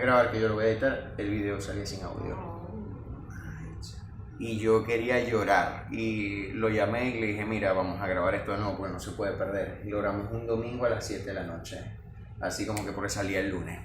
a grabar, que yo lo voy a editar, el video salía sin audio. Y yo quería llorar y lo llamé y le dije, mira, vamos a grabar esto de nuevo porque no se puede perder. Y lo grabamos un domingo a las 7 de la noche, así como que porque salía el lunes.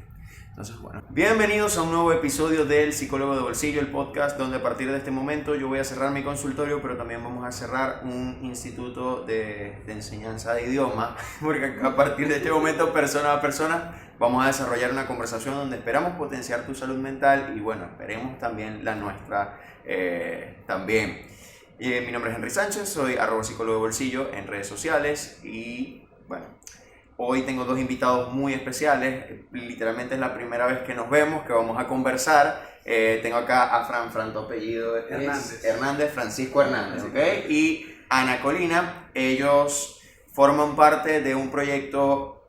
Entonces, bueno. Bienvenidos a un nuevo episodio del Psicólogo de Bolsillo, el podcast donde a partir de este momento yo voy a cerrar mi consultorio, pero también vamos a cerrar un instituto de enseñanza de idioma, porque a partir de este momento, persona a persona, vamos a desarrollar una conversación donde esperamos potenciar tu salud mental y bueno, esperemos también la nuestra también. Mi nombre es Henry Sánchez, soy @psicólogo de bolsillo en redes sociales y bueno, hoy tengo dos invitados muy especiales, literalmente es la primera vez que nos vemos, que vamos a conversar. Tengo acá a Fran, tu apellido es Hernández, Francisco Hernández, ¿ok? Y Ana Colina, ellos forman parte de un proyecto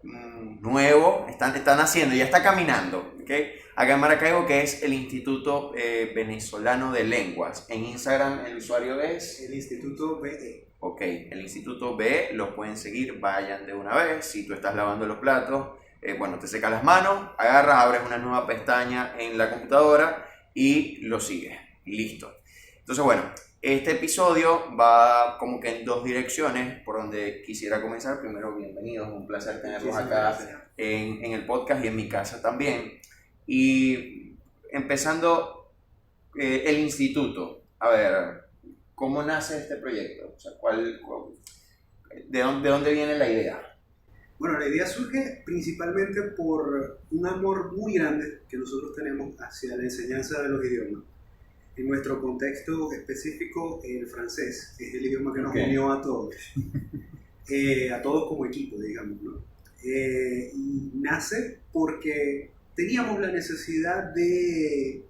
nuevo, están haciendo, ya está caminando, ¿ok? Acá en Maracaibo, que es el Instituto Venezolano de Lenguas. En Instagram el usuario es el Instituto BE. Ok, el Instituto BE, los pueden seguir, vayan de una vez. Si tú estás lavando los platos, bueno, te secas las manos, agarras, abres una nueva pestaña en la computadora y lo sigues. Listo. Entonces, bueno, este episodio va como que en dos direcciones por donde quisiera comenzar. Primero, bienvenidos, un placer tenerlos acá en el podcast y en mi casa también. Y empezando el instituto, a ver, ¿cómo nace este proyecto? O sea, ¿de dónde viene la idea? Bueno, la idea surge principalmente por un amor muy grande que nosotros tenemos hacia la enseñanza de los idiomas. En nuestro contexto específico, el francés es el idioma que nos unió a todos como equipo, digamos, ¿no? Y nace porque teníamos la necesidad de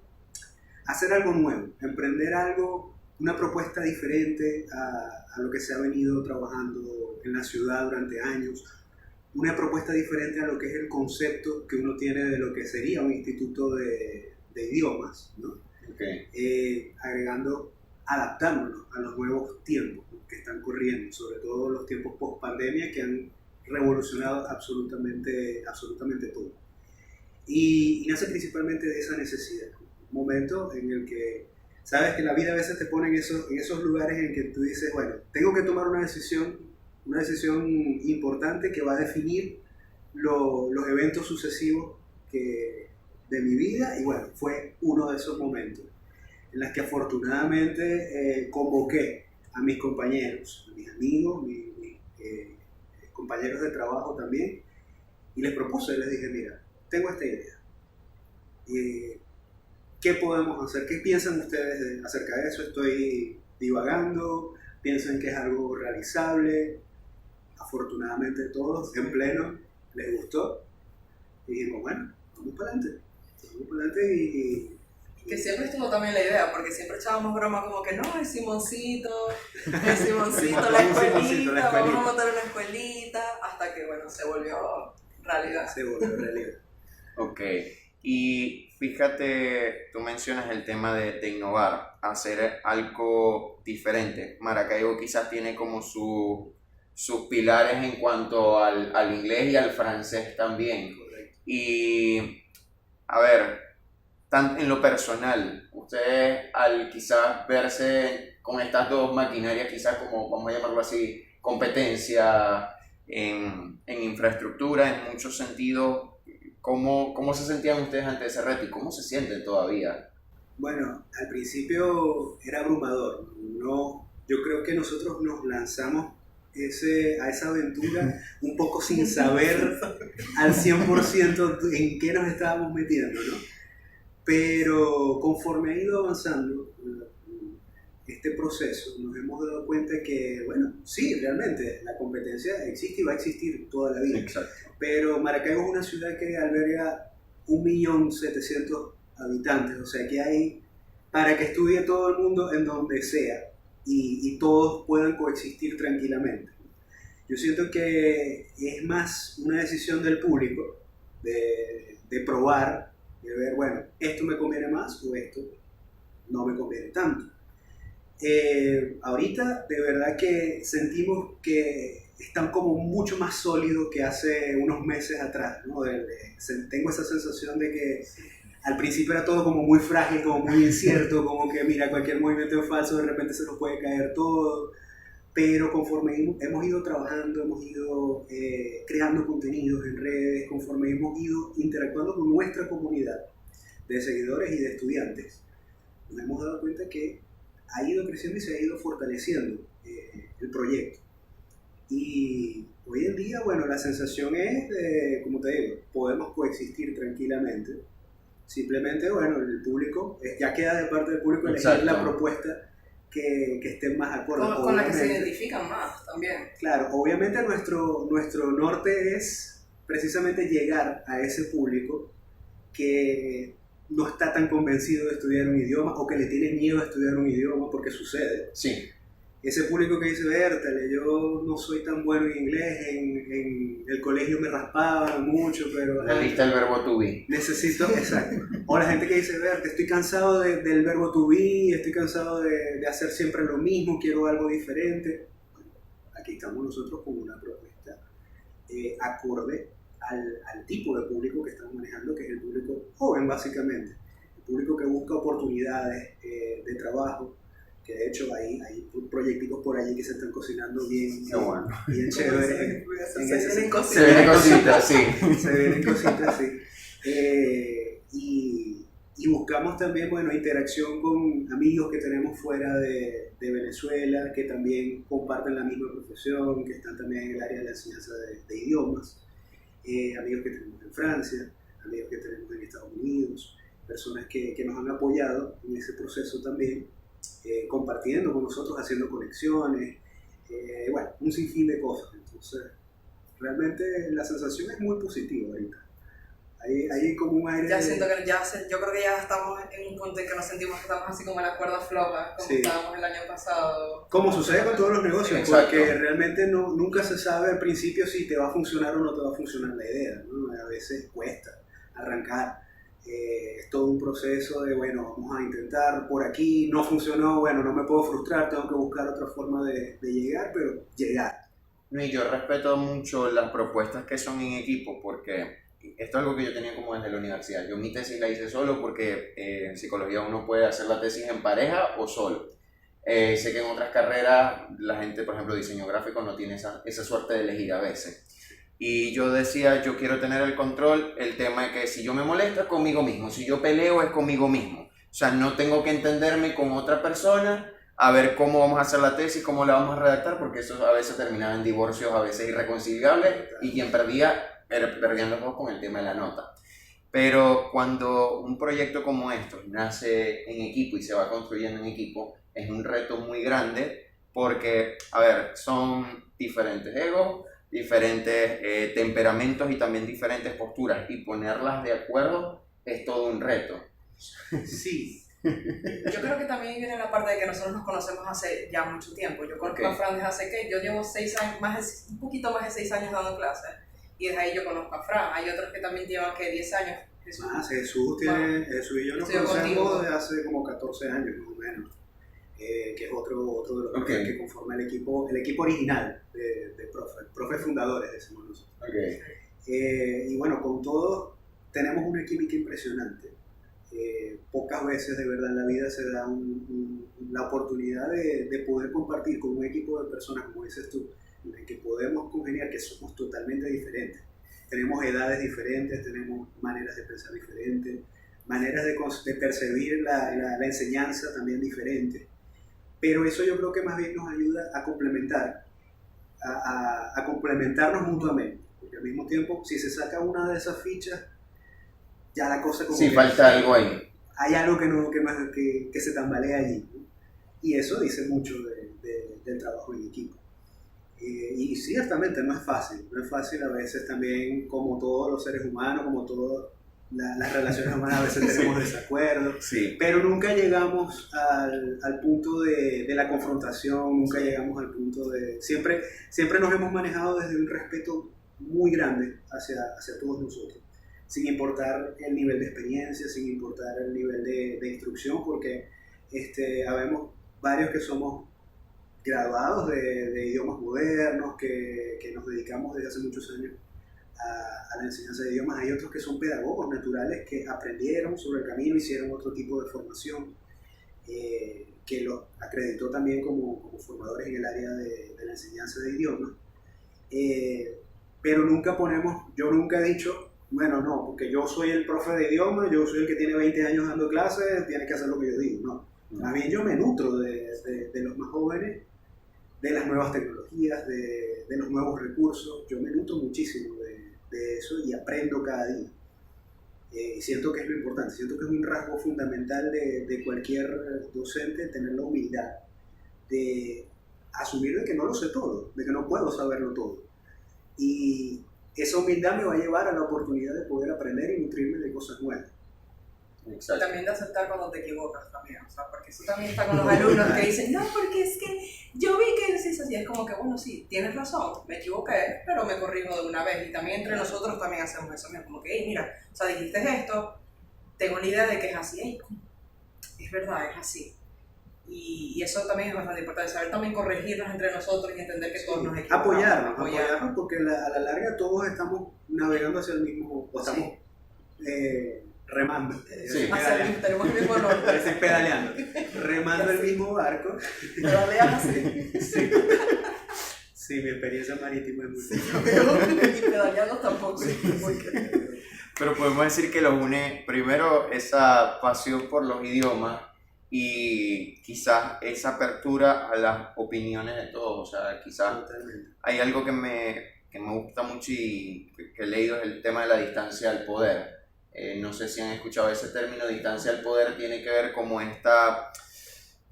hacer algo nuevo, emprender algo, una propuesta diferente a lo que se ha venido trabajando en la ciudad durante años, una propuesta diferente a lo que es el concepto que uno tiene de lo que sería un instituto de idiomas, ¿no? Adaptándonos a los nuevos tiempos que están corriendo, sobre todo los tiempos post pandemia que han revolucionado absolutamente todo. Y nace principalmente de esa necesidad, un momento en el que sabes que la vida a veces te pone en esos lugares en que tú dices, bueno, tengo que tomar una decisión importante que va a definir los eventos sucesivos de mi vida, y bueno, fue uno de esos momentos en los que afortunadamente convoqué a mis compañeros, a mis amigos, mis compañeros de trabajo también, y les dije, mira, tengo esta idea. ¿Qué podemos hacer? ¿Qué piensan ustedes acerca de eso? ¿Estoy divagando? ¿Piensan que es algo realizable? Afortunadamente todos en pleno les gustó. Y dijimos, bueno, vamos para adelante y que siempre estuvo también la idea, porque siempre echábamos broma como que no, el Simoncito, la escuelita, vamos a montar una escuelita, hasta que bueno, se volvió realidad. Ok, y fíjate, tú mencionas el tema de innovar, hacer algo diferente. Maracaibo quizás tiene como sus pilares en cuanto al inglés y al francés también. Correcto. Y, a ver, en lo personal, ustedes al quizás verse con estas dos maquinarias, quizás como, vamos a llamarlo así, competencia en infraestructura, en muchos sentidos, ¿cómo se sentían ustedes ante ese reto y cómo se sienten todavía? Bueno, al principio era abrumador. Yo creo que nosotros nos lanzamos a esa aventura un poco sin saber al 100% en qué nos estábamos metiendo, ¿no? Pero conforme ha ido avanzando este proceso, nos hemos dado cuenta que, bueno, sí, realmente la competencia existe y va a existir toda la vida. Exacto. Pero Maracaibo es una ciudad que alberga 1.700.000 habitantes, o sea que hay para que estudie todo el mundo en donde sea y todos puedan coexistir tranquilamente. Yo siento que es más una decisión del público de probar, de ver, bueno, esto me conviene más o esto no me conviene tanto. Ahorita de verdad que sentimos que están como mucho más sólidos que hace unos meses atrás, ¿no? Tengo esa sensación de que Al principio era todo como muy frágil, como muy incierto, como que mira, cualquier movimiento es falso, de repente se nos puede caer todo. Pero conforme hemos ido trabajando, hemos ido creando contenidos en redes, conforme hemos ido interactuando con nuestra comunidad de seguidores y de estudiantes, nos hemos dado cuenta que ha ido creciendo y se ha ido fortaleciendo el proyecto. Y hoy en día, bueno, la sensación es, como te digo, podemos coexistir tranquilamente. Simplemente, bueno, el público, ya queda de parte del público elegir la propuesta que estén más acorde. Con la que se identifican más también. Claro, obviamente nuestro norte es precisamente llegar a ese público que no está tan convencido de estudiar un idioma o que le tiene miedo a estudiar un idioma, porque sucede. Sí. Ese público que dice, Bertale, yo no soy tan bueno en inglés, en el colegio me raspaban mucho, pero... La lista del verbo to be. Necesito, exacto. O la gente que dice, Bertale, estoy cansado del verbo to be, estoy cansado de hacer siempre lo mismo, quiero algo diferente. Bueno, aquí estamos nosotros con una propuesta acorde al tipo de público que estamos manejando, que es el público joven básicamente, el público que busca oportunidades de trabajo, que de hecho hay proyecticos por allí que se están cocinando bien, bueno. bien chéveres. Se vienen cositas, sí. Se vienen cositas, sí. Y buscamos también, bueno, interacción con amigos que tenemos fuera de Venezuela, que también comparten la misma profesión, que están también en el área de la enseñanza de idiomas. Amigos que tenemos en Francia, amigos que tenemos en Estados Unidos, personas que nos han apoyado en ese proceso también, compartiendo con nosotros, haciendo conexiones, bueno, un sinfín de cosas. Entonces, realmente la sensación es muy positiva ahorita. Hay como un aire... Siento que yo creo que ya estamos en un punto en que nos sentimos que estamos así como en la cuerda floja, como estábamos el año pasado. Como sucede con todos los negocios, sí, porque realmente nunca se sabe al principio si te va a funcionar o no te va a funcionar la idea, ¿no? A veces cuesta arrancar. Es todo un proceso de, bueno, vamos a intentar por aquí, no funcionó, bueno, no me puedo frustrar, tengo que buscar otra forma de llegar, pero llegar. Y yo respeto mucho las propuestas que son en equipo, porque esto es algo que yo tenía como desde la universidad. Yo mi tesis la hice solo porque en psicología uno puede hacer la tesis en pareja o solo. Sé que en otras carreras la gente, por ejemplo, diseño gráfico no tiene esa suerte de elegir a veces. Y yo decía, yo quiero tener el control, el tema es que si yo me molesto es conmigo mismo, si yo peleo es conmigo mismo. O sea, no tengo que entenderme con otra persona, a ver cómo vamos a hacer la tesis, cómo la vamos a redactar, porque eso a veces terminaba en divorcios, a veces irreconciliables, y quien perdía era perdiendo con el tema de la nota. Pero cuando un proyecto como esto nace en equipo y se va construyendo en equipo, es un reto muy grande, porque, a ver, son diferentes egos, diferentes temperamentos y también diferentes posturas, y ponerlas de acuerdo es todo un reto. Sí. Yo creo que también viene la parte de que nosotros nos conocemos hace ya mucho tiempo. Yo conozco a Fran desde hace que yo llevo 6 años, un poquito más de 6 años dando clases, y desde ahí yo conozco a Fran. Hay otros que también llevan 10 años. Jesús y yo nos conocemos desde hace como 14 años más o menos. Que es otro de los que conforma el equipo original de profes fundadores, decimos nosotros. Y bueno, con todos tenemos una química impresionante. Pocas veces de verdad en la vida se da la oportunidad de poder compartir con un equipo de personas, como dices tú, en el que podemos congeniar, que somos totalmente diferentes. Tenemos edades diferentes, tenemos maneras de pensar diferentes, maneras de percibir la enseñanza también diferentes. Pero eso yo creo que más bien nos ayuda a complementar, a complementarnos mutuamente. Porque al mismo tiempo, si se saca una de esas fichas, ya la cosa como... Sí, falta algo ahí. Hay algo que se tambalea allí, ¿no? Y eso dice mucho del trabajo en equipo. Y ciertamente no es fácil a veces también, como todos los seres humanos, como todas las relaciones humanas, a veces tenemos desacuerdos, pero nunca llegamos al punto de la confrontación, nunca llegamos al punto de... Siempre nos hemos manejado desde un respeto muy grande hacia todos nosotros, sin importar el nivel de experiencia, sin importar el nivel de instrucción, porque habemos varios que somos graduados de idiomas modernos, que nos dedicamos desde hace muchos años a la enseñanza de idiomas. Hay otros que son pedagogos naturales que aprendieron sobre el camino, hicieron otro tipo de formación, que los acreditó también como formadores en el área de la enseñanza de idiomas. Pero yo nunca he dicho, bueno, no, porque yo soy el profe de idiomas, yo soy el que tiene 20 años dando clases, tiene que hacer lo que yo digo. No, más bien yo me nutro de los más jóvenes, de las nuevas tecnologías, de los nuevos recursos. Yo me nutro muchísimo de eso y aprendo cada día. Siento que es lo importante, siento que es un rasgo fundamental de cualquier docente, tener la humildad de asumir de que no lo sé todo, de que no puedo saberlo todo. Y esa humildad me va a llevar a la oportunidad de poder aprender y nutrirme de cosas nuevas. Exacto. También de aceptar cuando te equivocas también, o sea, porque eso también está con los alumnos que dicen, no, porque es que yo vi que es así, es como que, bueno, sí, tienes razón, me equivoqué, pero me corrijo de una vez, y también entre nosotros también hacemos eso, como que, hey, mira, o sea, dijiste esto, tengo la idea de que es así, hey, es verdad, es así. Y eso también es bastante importante, saber también corregirnos entre nosotros y entender que todos nos equivocamos. Apoyarnos, porque a la larga todos estamos navegando hacia el mismo, o estamos remando. Sí. Tenemos el mismo norte. Parece pedaleando. Remando el mismo barco. Pedaleas así. Sí. Sí, mi experiencia marítima es muy y pedaleando tampoco. Sí. Pero podemos decir que los une primero esa pasión por los idiomas y quizás esa apertura a las opiniones de todos. O sea, quizás hay algo que me gusta mucho y que he leído, es el tema de la distancia al poder. No sé si han escuchado ese término, distancia al poder, tiene que ver como esta...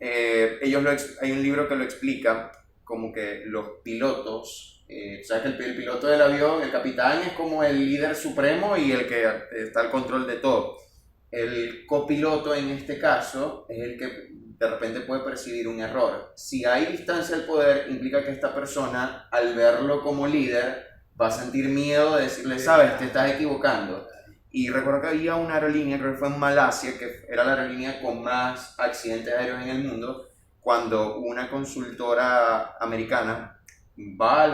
hay un libro que lo explica, como que los pilotos, sabes que el piloto del avión, el capitán, es como el líder supremo y el que está al control de todo. El copiloto en este caso es el que de repente puede percibir un error. Si hay distancia al poder, implica que esta persona, al verlo como líder, va a sentir miedo de decirle, sabes, te estás equivocando. Y recuerdo que había una aerolínea, creo que fue en Malasia, que era la aerolínea con más accidentes aéreos en el mundo, cuando una consultora americana va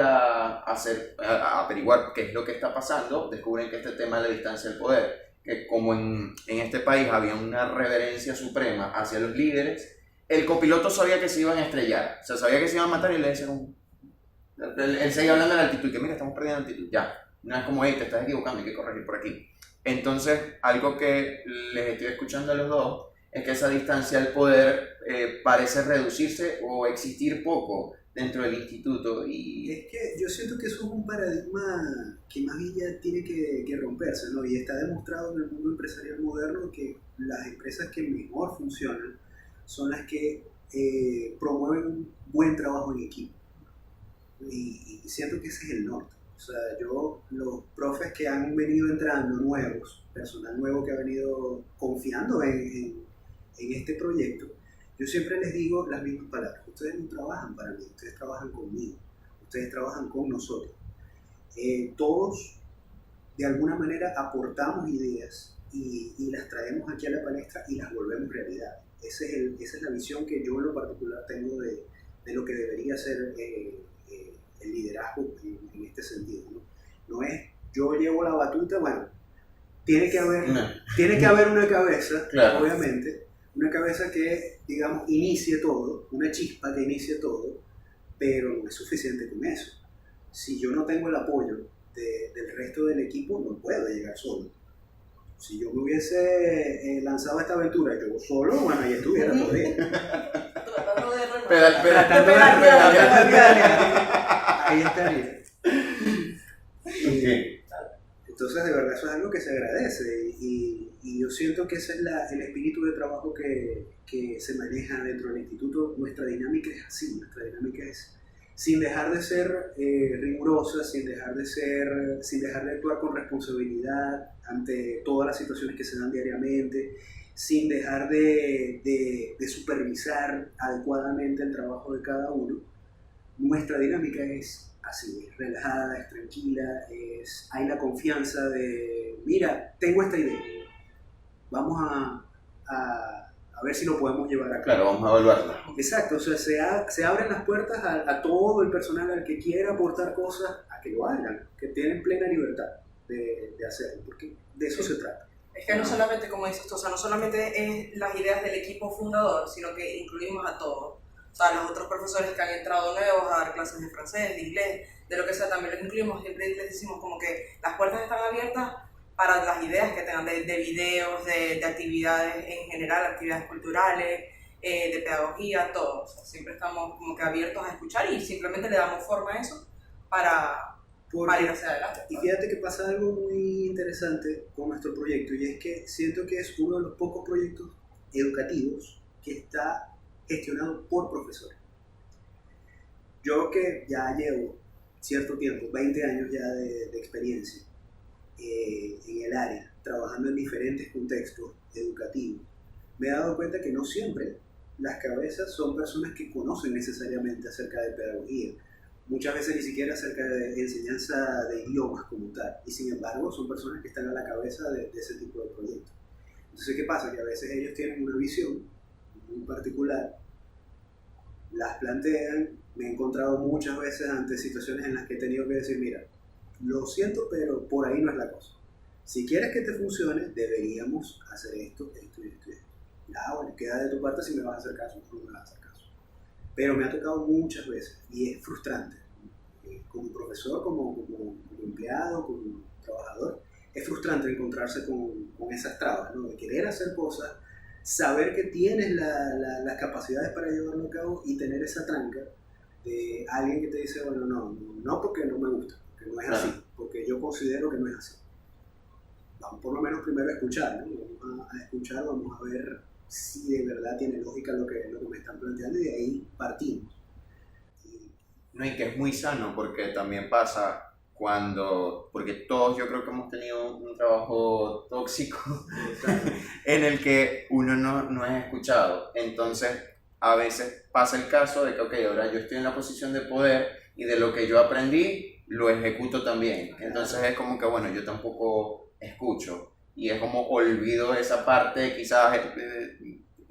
a averiguar qué es lo que está pasando, descubren que este tema de la distancia del poder, que como en este país había una reverencia suprema hacia los líderes, el copiloto sabía que se iban a estrellar, o sea, sabía que se iban a matar y le decían, él seguía hablando de la altitud, que mira, estamos perdiendo altitud, ya, no es como, hey, te estás equivocando, hay que corregir por aquí. Entonces, algo que les estoy escuchando a los dos es que esa distancia al poder parece reducirse o existir poco dentro del instituto. Y es que yo siento que eso es un paradigma que más bien ya tiene que romperse, ¿no? Y está demostrado en el mundo empresarial moderno que las empresas que mejor funcionan son las que promueven un buen trabajo en equipo. Y siento que ese es el norte. O sea, los profes que han venido entrando nuevos, personal nuevo que ha venido confiando en este proyecto, yo siempre les digo las mismas palabras. Ustedes no trabajan para mí, ustedes trabajan conmigo, ustedes trabajan con nosotros. Todos, de alguna manera, aportamos ideas y las traemos aquí a la palestra y las volvemos realidad. Esa es la visión que yo en lo particular tengo de lo que debería ser el liderazgo en este sentido, ¿no? No es yo llevo la batuta, bueno, tiene que haber una cabeza, claro, obviamente, una cabeza que, digamos, inicie todo, una chispa que inicie todo, pero no es suficiente con eso. Si yo no tengo el apoyo del resto del equipo, no puedo llegar solo. Si yo me hubiese lanzado a esta aventura yo solo, bueno, ahí estuviera todavía. Tratando de ahí estaría. Entonces, de verdad, eso es algo que se agradece y yo siento que ese es el espíritu de trabajo que se maneja dentro del instituto. Nuestra dinámica es así, nuestra dinámica es sin dejar de ser rigurosa, sin dejar de actuar con responsabilidad ante todas las situaciones que se dan diariamente, sin dejar de supervisar adecuadamente el trabajo de cada uno. Nuestra dinámica es así, es relajada, es tranquila, hay la confianza de, mira, tengo esta idea, vamos a ver si lo podemos llevar a cabo. Claro, vamos a evaluarla. Exacto, o sea, se abren las puertas a todo el personal al que quiera aportar cosas, que lo hagan, que tienen plena libertad de hacerlo, porque de eso se trata. Es que no solamente, como dices tú, o sea, no solamente es las ideas del equipo fundador, sino que incluimos a todos. O sea, los otros profesores que han entrado nuevos a dar clases de francés, de inglés, de lo que sea, también los incluimos. Siempre les decimos como que las puertas están abiertas para las ideas que tengan de videos, de actividades en general, actividades culturales, de pedagogía, todo. O sea, siempre estamos como que abiertos a escuchar y simplemente le damos forma a eso para ir hacia adelante. Y fíjate que pasa algo muy interesante con nuestro proyecto, y es que siento que es uno de los pocos proyectos educativos que está gestionado por profesores. Yo que ya llevo cierto tiempo, 20 años ya de experiencia en el área, trabajando en diferentes contextos educativos, me he dado cuenta que no siempre las cabezas son personas que conocen necesariamente acerca de pedagogía, muchas veces ni siquiera acerca de enseñanza de idiomas como tal, y sin embargo son personas que están a la cabeza de ese tipo de proyectos. Entonces, ¿qué pasa? Que a veces ellos tienen una visión muy particular, las plantean, me he encontrado muchas veces ante situaciones en las que he tenido que decir, mira, lo siento, pero por ahí no es la cosa. Si quieres que te funcione, deberíamos hacer esto, esto y esto y esto. Bueno, queda de tu parte si me vas a hacer caso o no me vas a hacer caso. Pero me ha tocado muchas veces y es frustrante. Como profesor, como empleado, como trabajador, es frustrante encontrarse con esas trabas, ¿no? De querer hacer cosas, saber que tienes las capacidades para llevarlo a cabo y tener esa tranca de alguien que te dice, bueno, no porque no me gusta, porque no es así, porque yo considero que no es así. Vamos por lo menos primero a escuchar, ¿no? Vamos a escuchar, vamos a ver si de verdad tiene lógica lo que me están planteando, y de ahí partimos. No, y que es muy sano, porque también pasa porque todos yo creo que hemos tenido un trabajo tóxico en el que uno no es escuchado. Entonces, a veces pasa el caso de que, ok, ahora yo estoy en la posición de poder y de lo que yo aprendí, lo ejecuto también. Entonces es como que, bueno, yo tampoco escucho. Y es como olvido esa parte, quizás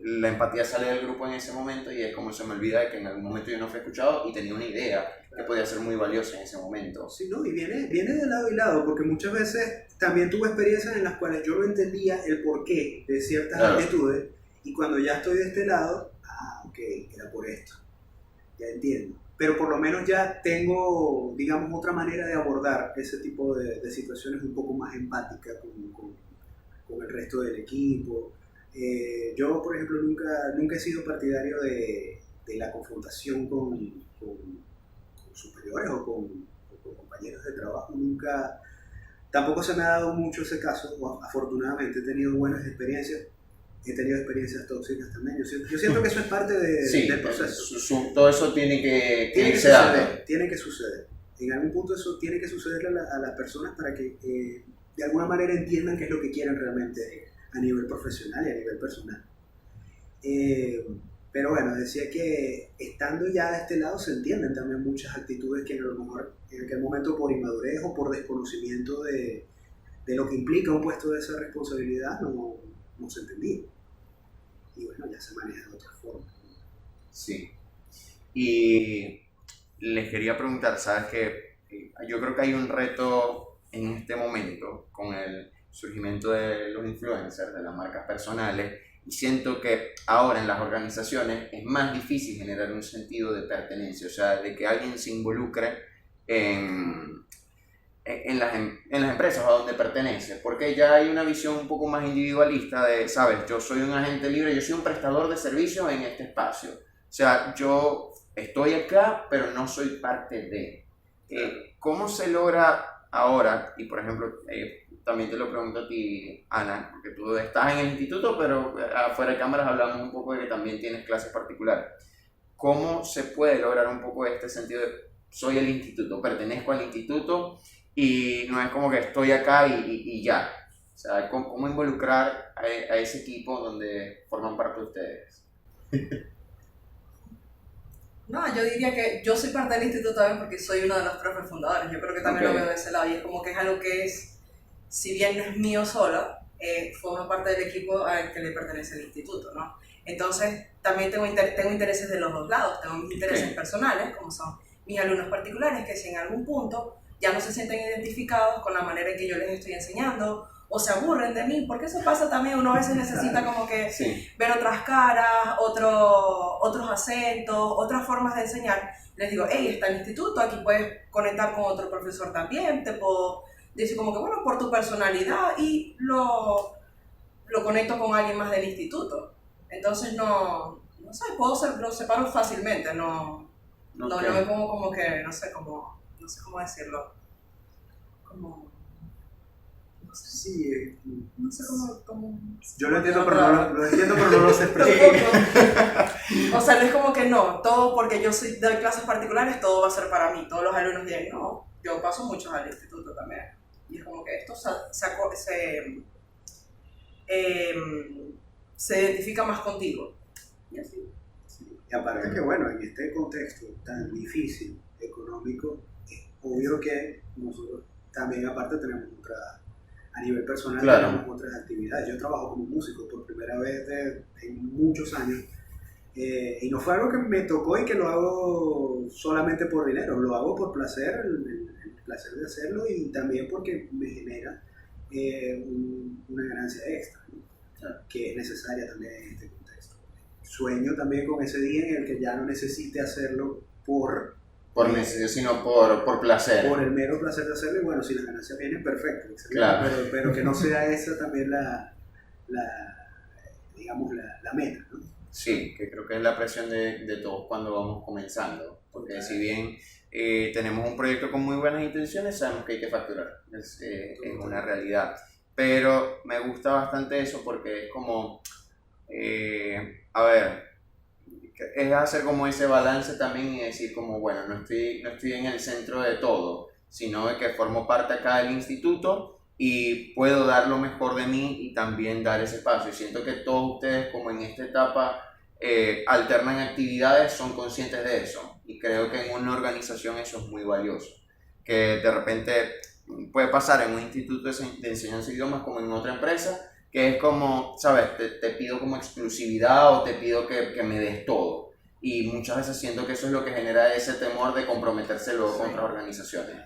la empatía sale del grupo en ese momento y es como se me olvida de que en algún momento yo no fui escuchado y tenía una idea que podía ser muy valiosa en ese momento. Sí, no, y viene de lado y lado, porque muchas veces también tuve experiencias en las cuales yo no entendía el porqué de ciertas actitudes, y cuando ya estoy de este lado, ok, era por esto, ya entiendo. Pero por lo menos ya tengo, digamos, otra manera de abordar ese tipo de situaciones un poco más empática con el resto del equipo. Yo, por ejemplo, nunca he sido partidario de la confrontación con superiores o con compañeros de trabajo. Tampoco se me ha dado mucho ese caso. Afortunadamente he tenido buenas experiencias, he tenido experiencias tóxicas también. Yo siento que eso es parte del proceso. Todo eso tiene que suceder. Tiene que suceder. En algún punto eso tiene que suceder a las personas para que de alguna manera entiendan qué es lo que quieren realmente a nivel profesional y a nivel personal. Pero bueno, decía que estando ya de este lado se entienden también muchas actitudes que a lo mejor en aquel momento por inmadurez o por desconocimiento de lo que implica un puesto de esa responsabilidad no se entendía. Y bueno, ya se maneja de otra forma. Sí. Y les quería preguntar, ¿sabes qué? Yo creo que hay un reto en este momento con el surgimiento de los influencers, de las marcas personales, y siento que ahora en las organizaciones es más difícil generar un sentido de pertenencia, o sea, de que alguien se involucre en las empresas a donde pertenece, porque ya hay una visión un poco más individualista de, sabes, yo soy un agente libre, yo soy un prestador de servicios en este espacio, o sea, yo estoy acá, pero no soy parte de. ¿Cómo se logra ahora? Y por ejemplo, también te lo pregunto a ti, Ana, porque tú estás en el instituto, pero afuera de cámaras hablamos un poco de que también tienes clases particulares. ¿Cómo se puede lograr un poco este sentido de soy el instituto, pertenezco al instituto y no es como que estoy acá y ya? O sea, ¿cómo involucrar a ese equipo donde forman parte de ustedes? No, yo diría que yo soy parte del instituto también porque soy uno de los profes fundadores. Yo creo que también lo veo de ese lado y es como que es algo que es, si bien no es mío solo, forma parte del equipo al que le pertenece el instituto, ¿no? Entonces, también tengo intereses de los dos lados. Tengo mis intereses personales, como son mis alumnos particulares, que si en algún punto ya no se sienten identificados con la manera en que yo les estoy enseñando, o se aburren de mí, porque eso pasa también, uno a veces necesita como que ver otras caras, otros acentos, otras formas de enseñar. Les digo, hey, está el instituto, aquí puedes conectar con otro profesor también, te puedo decir como que, bueno, por tu personalidad, y lo conecto con alguien más del instituto. Entonces no sé, lo separo fácilmente, no me pongo como que, no sé cómo decirlo, como... Sí, no sé cómo yo lo entiendo, pero no lo sé expresar. O sea, no es como que no, todo porque yo doy clases particulares, todo va a ser para mí, todos los alumnos dirán, no, yo paso muchos al instituto también. Y es como que esto se identifica más contigo. Y así. Sí. Y aparte que, bueno, en este contexto tan difícil, económico, es obvio que nosotros también aparte tenemos a nivel personal, tenemos otras actividades. Yo trabajo como músico por primera vez en muchos años, y no fue algo que me tocó y que lo hago solamente por dinero, lo hago por placer, el placer de hacerlo, y también porque me genera una ganancia extra, ¿no? Que es necesaria también en este contexto. Sueño también con ese día en el que ya no necesite hacerlo por necesidad, sino por placer. Por el mero placer de hacerlo, y bueno, si las ganancias vienen, perfecto, claro. pero que no sea esa también digamos, la meta, ¿no? Sí, que creo que es la presión de todos cuando vamos comenzando, porque si bien tenemos un proyecto con muy buenas intenciones, sabemos que hay que facturar, es una realidad, pero me gusta bastante eso porque es como, a ver, es hacer como ese balance también y decir como, bueno, no estoy en el centro de todo, sino de que formo parte acá del instituto y puedo dar lo mejor de mí y también dar ese paso. Y siento que todos ustedes, como en esta etapa, alternan actividades, son conscientes de eso. Y creo que en una organización eso es muy valioso. Que de repente puede pasar en un instituto de enseñanza de idiomas como en otra empresa, que es como, ¿sabes? Te pido como exclusividad o te pido que me des todo. Y muchas veces siento que eso es lo que genera ese temor de comprometerse luego con otras organizaciones.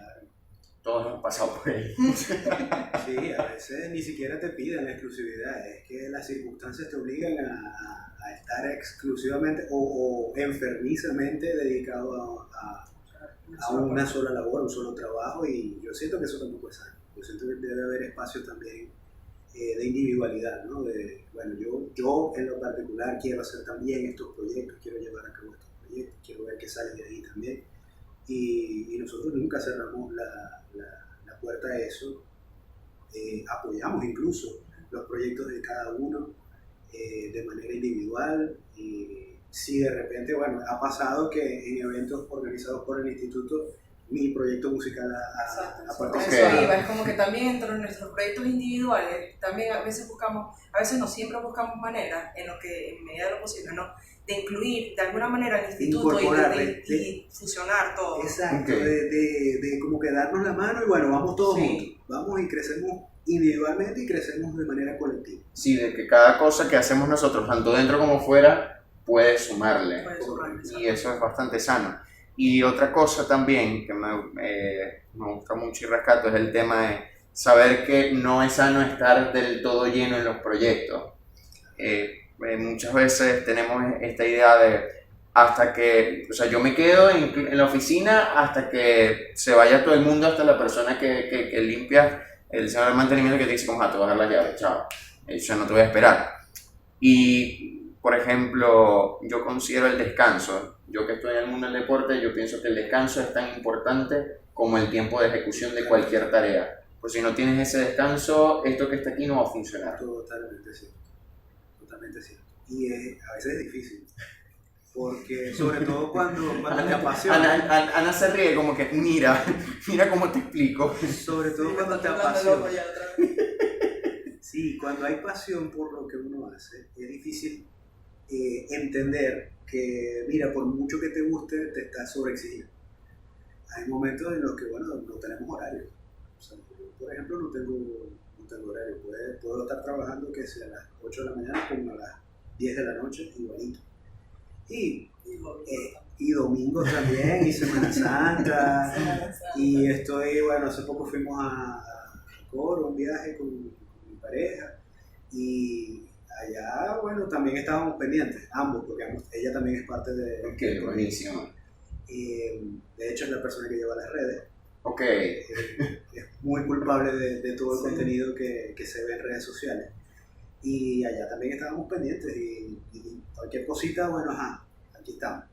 Todos hemos pasado por ahí. Sí, a veces ni siquiera te piden la exclusividad, es que las circunstancias te obligan a estar exclusivamente o enfermizamente dedicado a una sola labor, un solo trabajo, y yo siento que eso tampoco es sano. Yo siento que debe haber espacio también de individualidad, ¿no? Bueno, yo en lo particular quiero hacer también estos proyectos, quiero llevar a cabo estos proyectos, quiero ver qué sale de ahí también. Y nosotros nunca cerramos la puerta a eso, apoyamos incluso los proyectos de cada uno de manera individual, y si de repente, bueno, ha pasado que en eventos organizados por el instituto mi proyecto musical ha participado. Eso iba, es como que también dentro de nuestros proyectos individuales, también a veces no siempre buscamos maneras, en lo que en medida de lo posible, ¿no?, de incluir de alguna manera el instituto y fusionar todo. Exacto, de como que darnos la mano y bueno, vamos todos juntos, vamos y crecemos individualmente y crecemos de manera colectiva. Sí, de que cada cosa que hacemos nosotros, tanto dentro como fuera, puede sumarle. Y eso es bastante sano. Y otra cosa también que me gusta mucho y rescato es el tema de saber que no es sano estar del todo lleno en los proyectos. Muchas veces tenemos esta idea de hasta que, o sea, yo me quedo en la oficina hasta que se vaya todo el mundo, hasta la persona que limpia, el señor del mantenimiento, que te dice, como, te voy a dar las llaves, chao, yo no te voy a esperar. Y, por ejemplo, yo considero el descanso. Yo que estoy en el mundo del deporte, yo pienso que el descanso es tan importante como el tiempo de ejecución de cualquier tarea. Pues si no tienes ese descanso, esto que está aquí no va a funcionar. Totalmente cierto. Totalmente cierto. Y a veces es difícil. Porque, sobre todo cuando te apasiona. Ana se ríe como que, mira cómo te explico. Sobre todo cuando te apasiona. Sí, cuando hay pasión por lo que uno hace, es difícil entender que, mira, por mucho que te guste, te estás sobreexigiendo. Hay momentos en los que, bueno, no tenemos horario. O sea, yo, por ejemplo, no tengo horario. Puedo estar trabajando que sea a las 8 de la mañana como a las 10 de la noche, igualito. Y y domingos también, y Semana Santa. Y bueno, hace poco fuimos a Coro, un viaje con mi pareja, y allá, bueno, también estábamos pendientes, ambos, porque ella también es parte de... Ok, buenísimo. De hecho, es la persona que lleva las redes. Ok. Es muy culpable de todo el contenido que se ve en redes sociales. Y allá también estábamos pendientes, y cualquier cosita, bueno, aquí estamos.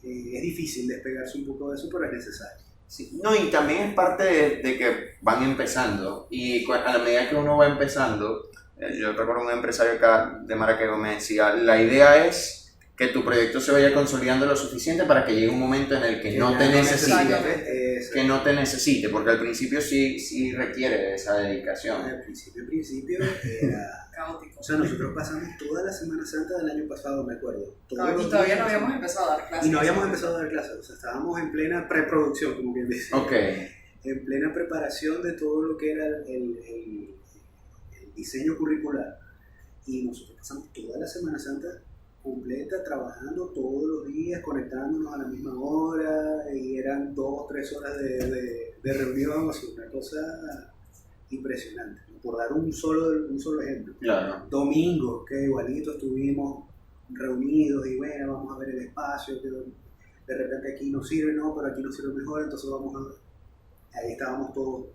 Es difícil despegarse un poco de eso, pero es necesario. Sí. No, y también es parte de que van empezando, y a la medida que uno va empezando, yo recuerdo un empresario acá de Maracaibo me decía, la idea es que tu proyecto se vaya consolidando lo suficiente para que llegue un momento en el que no te necesite, que no te necesite, porque al principio sí requiere de esa dedicación. Al principio era caótico. O sea, nosotros pasamos toda la Semana Santa del año pasado, me acuerdo. Y todavía no habíamos empezado a dar clases. Y no habíamos empezado a dar clases, o sea, estábamos en plena preproducción, como bien dice. Ok. En plena preparación de todo lo que era el diseño curricular. Y nosotros pasamos toda la Semana Santa completa, trabajando todos los días, conectándonos a la misma hora, y eran 2 o 3 horas de reunión, o sea, una cosa impresionante, ¿no? Por dar un solo ejemplo. Claro. Domingo, que igualito estuvimos reunidos, y bueno, vamos a ver el espacio, que de repente aquí no sirve, no, pero aquí nos sirve mejor, entonces vamos a ver. Ahí estábamos todos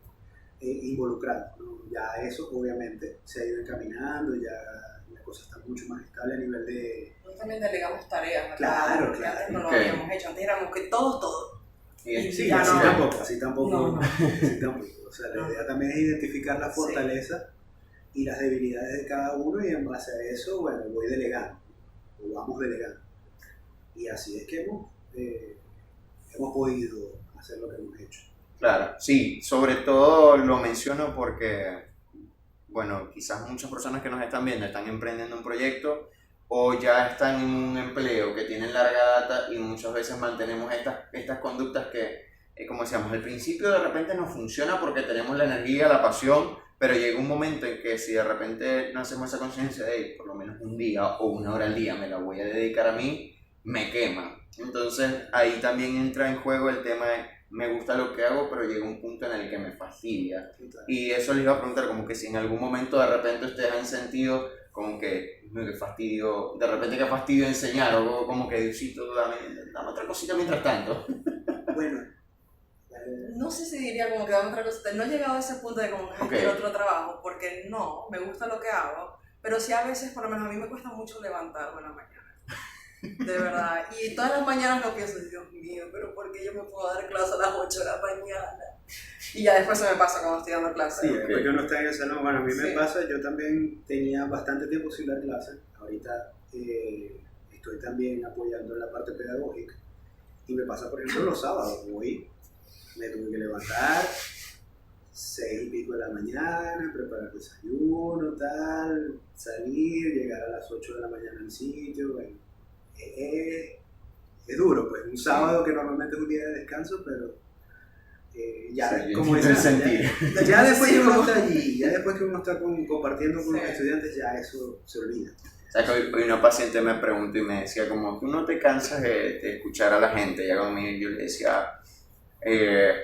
involucrados, ¿no? Ya eso obviamente se ha ido encaminando, ya la cosa está mucho más estable a nivel de... Nosotros también delegamos tareas, Claro. Antes no lo habíamos hecho, antes éramos que todo. Sí, ya así tampoco. No. Así tampoco. O sea, la idea también es identificar la fortaleza y las debilidades de cada uno, y en base a eso, bueno, voy delegando, o vamos delegando. Y así es que hemos podido hacer lo que hemos hecho. Claro, sí, sobre todo lo menciono porque, bueno, quizás muchas personas que nos están viendo están emprendiendo un proyecto o ya están en un empleo que tienen larga data, y muchas veces mantenemos estas conductas que, como decíamos, al principio de repente nos funciona porque tenemos la energía, la pasión, pero llega un momento en que si de repente no hacemos esa conciencia de por lo menos un día o 1 hora al día me la voy a dedicar a mí, me quema. Entonces ahí también entra en juego el tema de me gusta lo que hago, pero llega un punto en el que me fastidia. Y eso les iba a preguntar, como que si en algún momento de repente ustedes han sentido como que, qué fastidio, de repente qué fastidio enseñar, o como que Diosito, dame otra cosita mientras tanto. Bueno. No sé si diría como que dame otra cosita, no he llegado a ese punto de como que quiero otro trabajo, porque no, me gusta lo que hago, pero sí a veces, por lo menos a mí me cuesta mucho levantarme en la mañana. De verdad, y todas las mañanas no pienso, Dios mío, pero ¿por qué yo me puedo dar clase a las 8 de la mañana? Y ya después se me pasa cuando estoy dando clases. Sí, después que uno está en el salón, bueno, a mí me pasa, yo también tenía bastante tiempo sin dar clases, ahorita estoy también apoyando en la parte pedagógica, y me pasa, por ejemplo, los sábados, hoy me tuve que levantar 6 y pico de la mañana, preparar desayuno, tal, salir, llegar a las 8 de la mañana al sitio, bueno. Es duro, pues, un sábado que normalmente es un día de descanso, pero ya, sí, como dicen, ya después que uno está allí, ya después que uno está compartiendo con los estudiantes, ya eso se olvida. O sea, que hoy una paciente me preguntó y me decía como, ¿tú no te cansas de escuchar a la gente? Y yo le decía,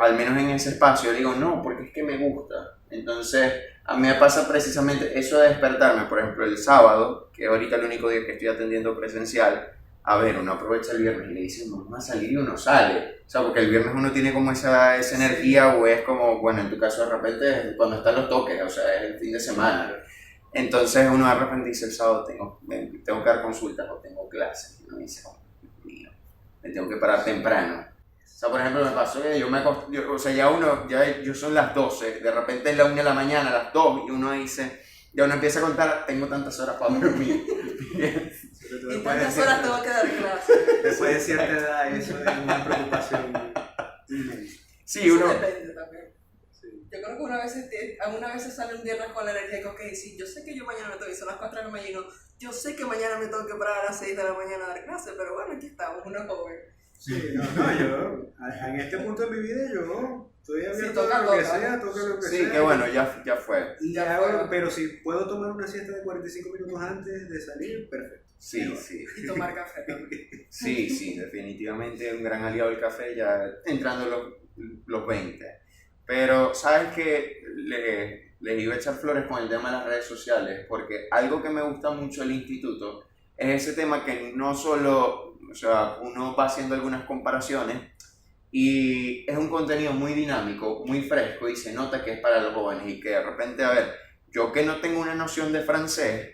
al menos en ese espacio, yo digo, no, porque es que me gusta. Entonces, a mí me pasa precisamente eso de despertarme, por ejemplo, el sábado, que ahorita es el único día que estoy atendiendo presencial. A ver, uno aprovecha el viernes y le dice, vamos a salir, y uno sale. O sea, porque el viernes uno tiene como esa energía, o es como, bueno, en tu caso de repente es cuando están los toques, o sea, es el fin de semana. Entonces uno de repente dice, el sábado tengo que dar consultas o tengo clases. Y uno dice, oh, Dios mío, me tengo que parar temprano. O sea, por ejemplo, me pasó que yo son las 12, de repente es la 1 de la mañana, las 2, y uno dice, ya uno empieza a contar, tengo tantas horas para dormir. Y tantas horas tengo que dar clases. Después de cierta edad, eso es una preocupación inmensa. Sí, uno... Depende también. Sí. Yo creo que algunas veces sale un viernes con la energía que, ok, sí, yo sé que yo mañana me tengo que ir, son las 4 de la mañana, yo sé que mañana me tengo que parar a las 6 de la mañana a dar clases, pero bueno, aquí estamos, uno joven. Sí, yo, en este punto de mi vida, yo estoy abierto toca a lo que sea, toca lo que sea. Sí, que bueno, ya fue. Y pero si puedo tomar una siesta de 45 minutos antes de salir, perfecto. Sí, mejor. sí. Y tomar café también. Sí, sí, definitivamente un gran aliado del café ya entrando los 20. Pero, ¿sabes qué? Les iba a echar flores con el tema de las redes sociales, porque algo que me gusta mucho del instituto es ese tema que no solo, o sea, uno va haciendo algunas comparaciones y es un contenido muy dinámico, muy fresco y se nota que es para los jóvenes y que de repente, a ver, yo que no tengo una noción de francés,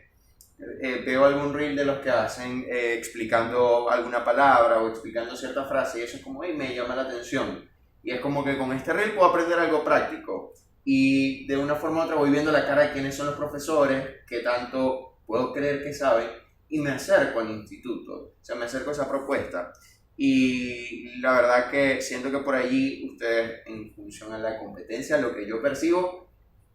veo algún reel de los que hacen explicando alguna palabra o explicando cierta frase y eso es como, me llama la atención. Y es como que con este reel puedo aprender algo práctico. Y de una forma u otra voy viendo la cara de quiénes son los profesores, que tanto puedo creer que saben, y me acerco al instituto. O sea, me acerco a esa propuesta. Y la verdad que siento que por allí ustedes, en función a la competencia, lo que yo percibo,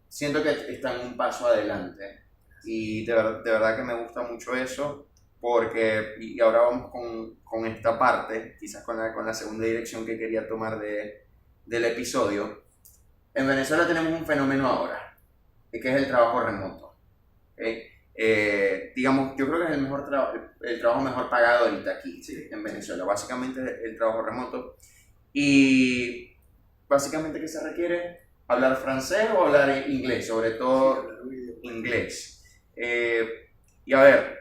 siento que están un paso adelante. Y de verdad que me gusta mucho eso, porque, y ahora vamos con esta parte, quizás con la segunda dirección que quería tomar del episodio. En Venezuela tenemos un fenómeno ahora, que es el trabajo remoto. ¿Okay? Digamos, yo creo que es el trabajo mejor pagado ahorita aquí, ¿sí? En Venezuela, básicamente el trabajo remoto. Y básicamente, ¿qué se requiere? ¿Hablar francés o hablar inglés? Sobre todo inglés. Y a ver,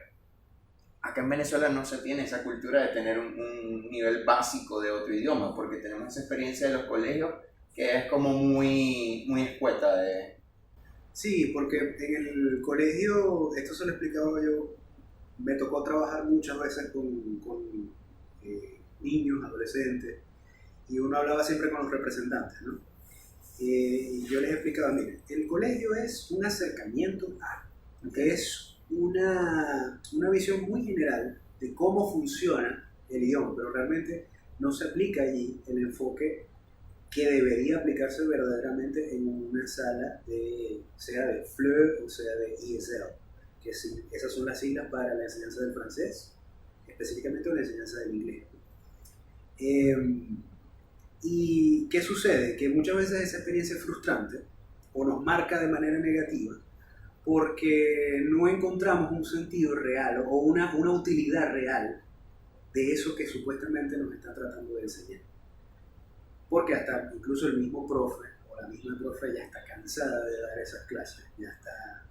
acá en Venezuela no se tiene esa cultura de tener un nivel básico de otro idioma, porque tenemos esa experiencia de los colegios que es como muy escueta de... Sí, porque en el colegio, esto se lo explicaba yo, me tocó trabajar muchas veces con niños, adolescentes, y uno hablaba siempre con los representantes, ¿no? Y yo les explicaba, miren, el colegio es un acercamiento que es una visión muy general de cómo funciona el idioma, pero realmente no se aplica allí el enfoque que debería aplicarse verdaderamente en una sala, sea de FLE o sea de ESL, que esas son las siglas para la enseñanza del francés, específicamente la enseñanza del inglés. ¿Y qué sucede? Que muchas veces esa experiencia es frustrante o nos marca de manera negativa porque no encontramos un sentido real o una utilidad real de eso que supuestamente nos está tratando de enseñar. Porque hasta incluso el mismo profe o la misma profe ya está cansada de dar esas clases, ya está,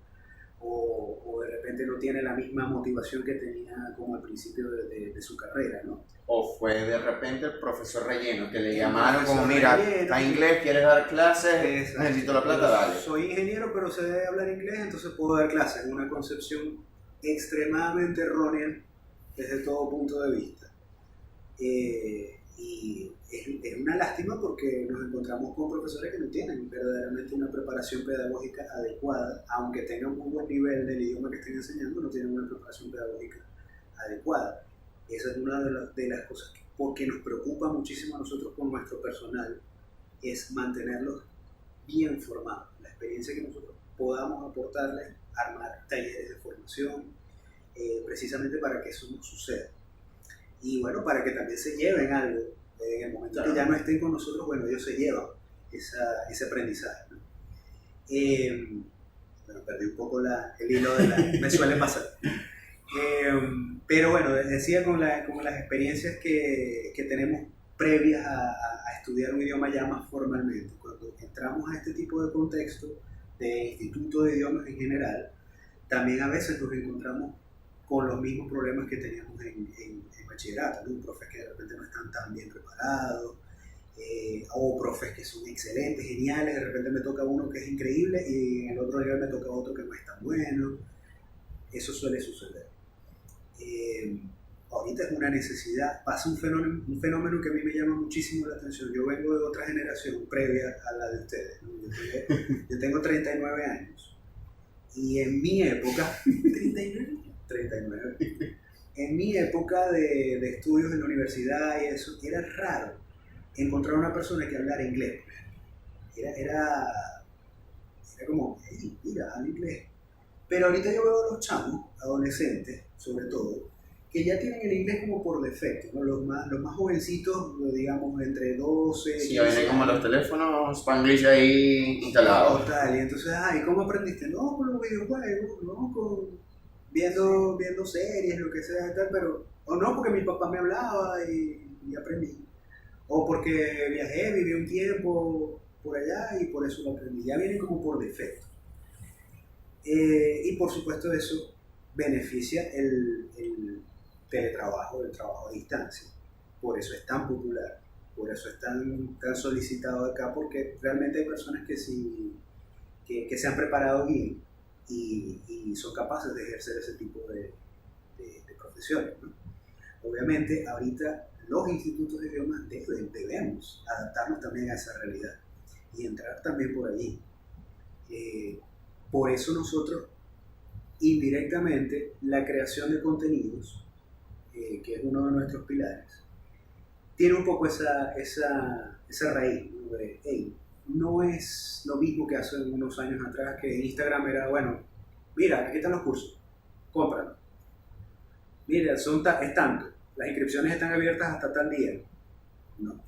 o de repente no tiene la misma motivación que tenía como al principio de su carrera, ¿no? O fue de repente el profesor relleno, que le llamaron como, mira, está inglés, ¿quieres dar clases? Necesito la plata, dale. Soy ingeniero, pero sé hablar inglés, entonces puedo dar clases. Una concepción extremadamente errónea desde todo punto de vista. Y es una lástima porque nos encontramos con profesores que no tienen verdaderamente una preparación pedagógica adecuada, aunque tengan un buen nivel del idioma que estén enseñando, no tienen una preparación pedagógica adecuada. Esa es una de las cosas que nos preocupa muchísimo a nosotros con nuestro personal, es mantenerlos bien formados. La experiencia que nosotros podamos aportarles, armar talleres de formación, precisamente para que eso no suceda. Y bueno, para que también se lleven algo. En el momento que ya no estén con nosotros, bueno, ellos se llevan ese aprendizaje, ¿no? Bueno, perdí un poco el hilo de me suele pasar. Pero bueno, decía con las experiencias que tenemos previas a estudiar un idioma ya más formalmente. Cuando entramos a este tipo de contexto de instituto de idiomas en general, también a veces nos encontramos con los mismos problemas que teníamos en bachillerato, ¿no? Profes que de repente no están tan bien preparados, o profes que son excelentes, geniales, de repente me toca uno que es increíble y en el otro nivel me toca otro que no es tan bueno. Eso suele suceder. Ahorita es una necesidad, pasa un fenómeno que a mí me llama muchísimo la atención. Yo vengo de otra generación previa a la de ustedes, ¿no? Yo tengo 39 años y en mi época 39. En mi época de estudios en la universidad y eso, era raro encontrar una persona que hablara inglés. Era como, hey, mira, habla inglés. Pero ahorita yo veo a los chamos, adolescentes sobre todo, que ya tienen el inglés como por defecto, ¿no? Los más jovencitos, digamos, entre 12... Sí, ya vienen como los teléfonos Spanglish ahí instalados. Total, y entonces, ¿y cómo aprendiste? No, con los videojuegos, no, viendo series, lo que sea, tal, pero, o no, porque mi papá me hablaba y aprendí. O porque viajé, viví un tiempo por allá y por eso lo aprendí. Ya viene como por defecto. Y por supuesto eso beneficia el teletrabajo, el trabajo a distancia. Por eso es tan popular, por eso es tan solicitado acá, porque realmente hay personas que se han preparado bien y son capaces de ejercer ese tipo de profesiones, ¿no? Obviamente ahorita los institutos de idiomas debemos adaptarnos también a esa realidad y entrar también por allí. Por eso nosotros, indirectamente, la creación de contenidos, que es uno de nuestros pilares, tiene un poco esa raíz, ¿no? De, hey, no es lo mismo que hace unos años atrás, que en Instagram era, bueno, mira, aquí están los cursos, cómpralo. Mira, es tanto, las inscripciones están abiertas hasta tal día. No.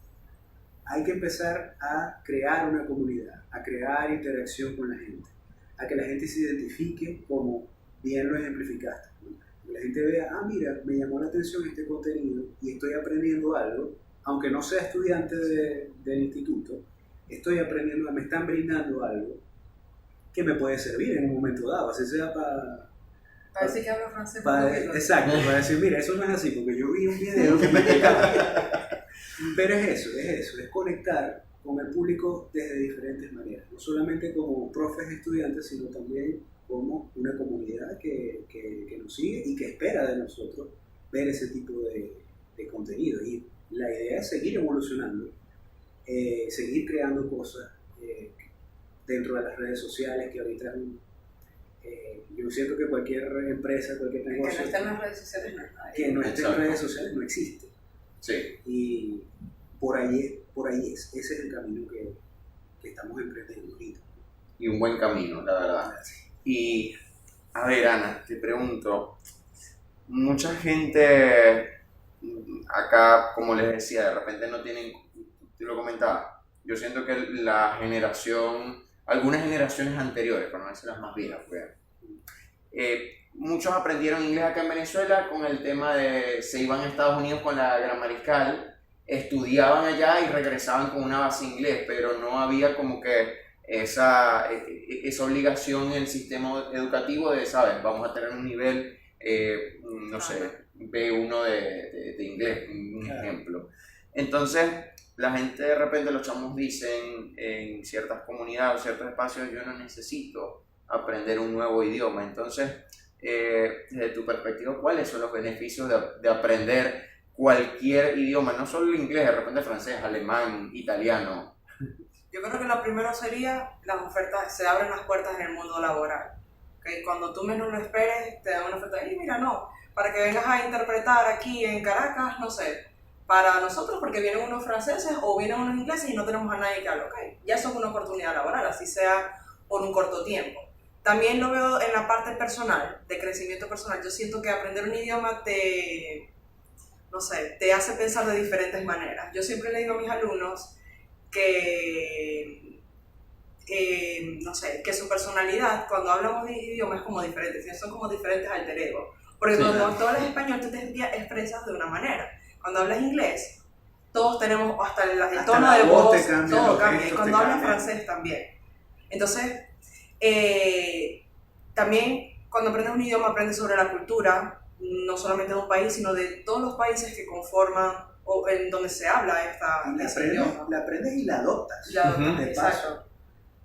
Hay que empezar a crear una comunidad, a crear interacción con la gente, a que la gente se identifique como bien lo ejemplificaste, ¿no? Que la gente vea, mira, me llamó la atención este contenido y estoy aprendiendo algo, aunque no sea estudiante del instituto, estoy aprendiendo, me están brindando algo que me puede servir en un momento dado, así sea para decir que hablo francés. Exacto, para decir, mira, eso no es así, porque yo vi un video que me explicaba. Pero es eso, es conectar con el público desde diferentes maneras, no solamente como profes estudiantes, sino también como una comunidad que nos sigue y que espera de nosotros ver ese tipo de contenido. Y la idea es seguir evolucionando, seguir creando cosas dentro de las redes sociales, que ahorita yo siento que cualquier empresa, cualquier negocio que no esté en las redes sociales no es nada. Que no esté en redes sociales no existe. Sí. Y por ahí es. Ese es el camino que estamos emprendiendo ahorita. Y un buen camino, la verdad. Y, a ver, Ana, te pregunto, mucha gente acá, como les decía, de repente no tienen, te lo comentaba, yo siento que algunas generaciones anteriores, para no decir las más viejas, muchos aprendieron inglés acá en Venezuela con el tema de se iban a Estados Unidos con la gramariscal, estudiaban allá y regresaban con una base inglés, pero no había como que esa obligación en el sistema educativo de, ¿sabes? Vamos a tener un nivel, no sé, B1 de inglés, un ejemplo. Entonces, la gente de repente, los chamos dicen en ciertas comunidades o ciertos espacios, yo no necesito aprender un nuevo idioma. Entonces, desde tu perspectiva, ¿cuáles son los beneficios de aprender cualquier idioma? No solo el inglés, de repente francés, alemán, italiano. Yo creo que lo primero sería las ofertas, se abren las puertas en el mundo laboral. ¿Okay? Cuando tú menos lo esperes, te dan una oferta y mira, no, para que vengas a interpretar aquí en Caracas, no sé, para nosotros porque vienen unos franceses o vienen unos ingleses y no tenemos a nadie que hable, okay. Ya eso es una oportunidad laboral, así sea por un corto tiempo. También lo veo en la parte personal, de crecimiento personal. Yo siento que aprender un idioma te hace pensar de diferentes maneras. Yo siempre le digo a mis alumnos que su personalidad, cuando hablamos de idiomas, es como diferente, son como diferentes alter ego. Porque cuando tú hablas español, tú te expresas de una manera. Cuando hablas inglés, todos tenemos hasta el tono de voz, todo cambia. Y cuando hablas francés también. Entonces, también cuando aprendes un idioma, aprendes sobre la cultura, no solamente de un país, sino de todos los países que conforman o en donde se habla ese idioma. La aprendes y la adoptas. Exacto.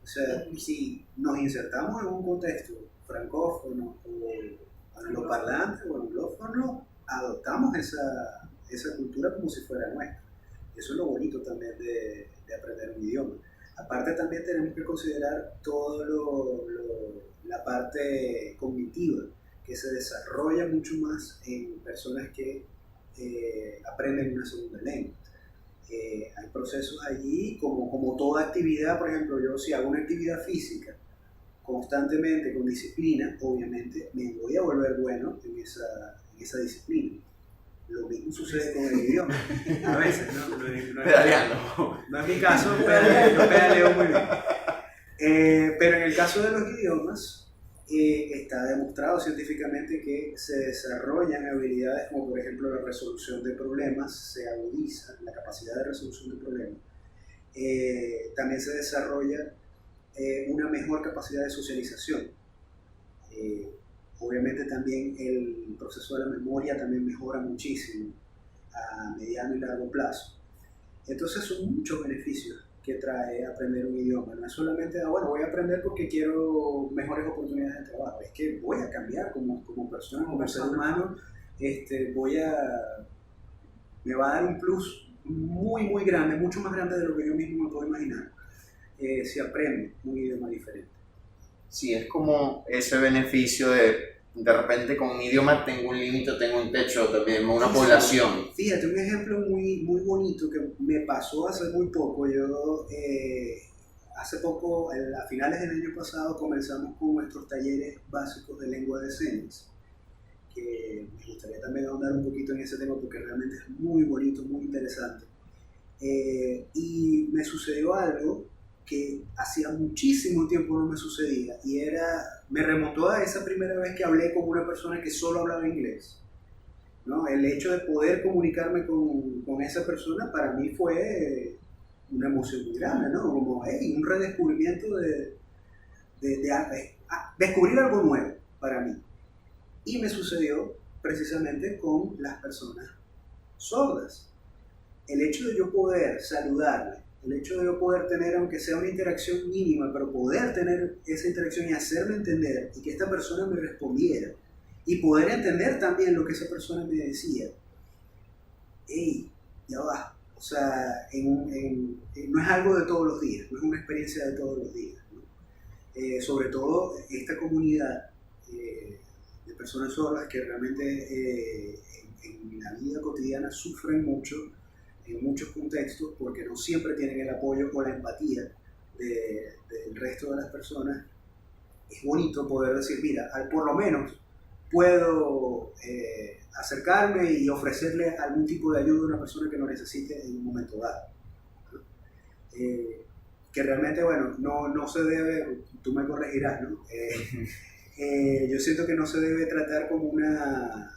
O sea, si nos insertamos en un contexto francófono o angloparlante o anglófono, adoptamos esa cultura como si fuera nuestra. Eso es lo bonito también de aprender un idioma. Aparte también tenemos que considerar todo la parte cognitiva, que se desarrolla mucho más en personas que aprenden una segunda lengua. Hay procesos allí, como toda actividad. Por ejemplo, yo si hago una actividad física constantemente, con disciplina, obviamente me voy a volver bueno en esa disciplina. Lo mismo sucede con el idioma. A veces, no es mi caso, pero pedaleo muy bien. Pero en el caso de los idiomas, está demostrado científicamente que se desarrollan habilidades como por ejemplo la resolución de problemas, se agudiza la capacidad de resolución de problemas. También se desarrolla una mejor capacidad de socialización. Obviamente también el proceso de la memoria también mejora muchísimo a mediano y largo plazo. Entonces son muchos beneficios que trae aprender un idioma. No es solamente, bueno, voy a aprender porque quiero mejores oportunidades de trabajo. Es que voy a cambiar como persona, como ser humano. Me va a dar un plus muy, muy grande, mucho más grande de lo que yo mismo me puedo imaginar, si aprendo un idioma diferente. Sí, es como ese beneficio de repente con un idioma tengo un límite, tengo un techo también, una población. Fíjate, un ejemplo muy, muy bonito que me pasó hace muy poco. Yo hace poco, a finales del año pasado, comenzamos con nuestros talleres básicos de lengua de señas, que me gustaría también ahondar un poquito en ese tema porque realmente es muy bonito, muy interesante. Y me sucedió algo que hacía muchísimo tiempo no me sucedía, y me remontó a esa primera vez que hablé con una persona que solo hablaba inglés, ¿no? El hecho de poder comunicarme con esa persona para mí fue una emoción muy grande, ¿no? Como un redescubrimiento de descubrir algo nuevo para mí. Y me sucedió precisamente con las personas sordas. El hecho de yo poder saludarle, el hecho de yo poder tener, aunque sea una interacción mínima, pero poder tener esa interacción y hacerme entender, y que esta persona me respondiera, y poder entender también lo que esa persona me decía. Ya va. O sea, no es algo de todos los días, no es una experiencia de todos los días, ¿no? Sobre todo esta comunidad de personas sordas que realmente en la vida cotidiana sufren mucho, en muchos contextos, porque no siempre tienen el apoyo o la empatía del resto de las personas. Es bonito poder decir, mira, por lo menos puedo acercarme y ofrecerle algún tipo de ayuda a una persona que lo necesite en un momento dado, ¿no? Que realmente, bueno, no se debe, tú me corregirás, ¿no? Yo siento que no se debe tratar como una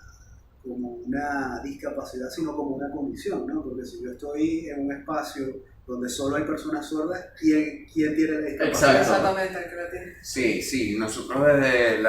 discapacidad, sino como una condición, ¿no? Porque si yo estoy en un espacio donde solo hay personas sordas, ¿quién tiene la discapacidad? Exactamente, el que la tiene. Sí, nosotros desde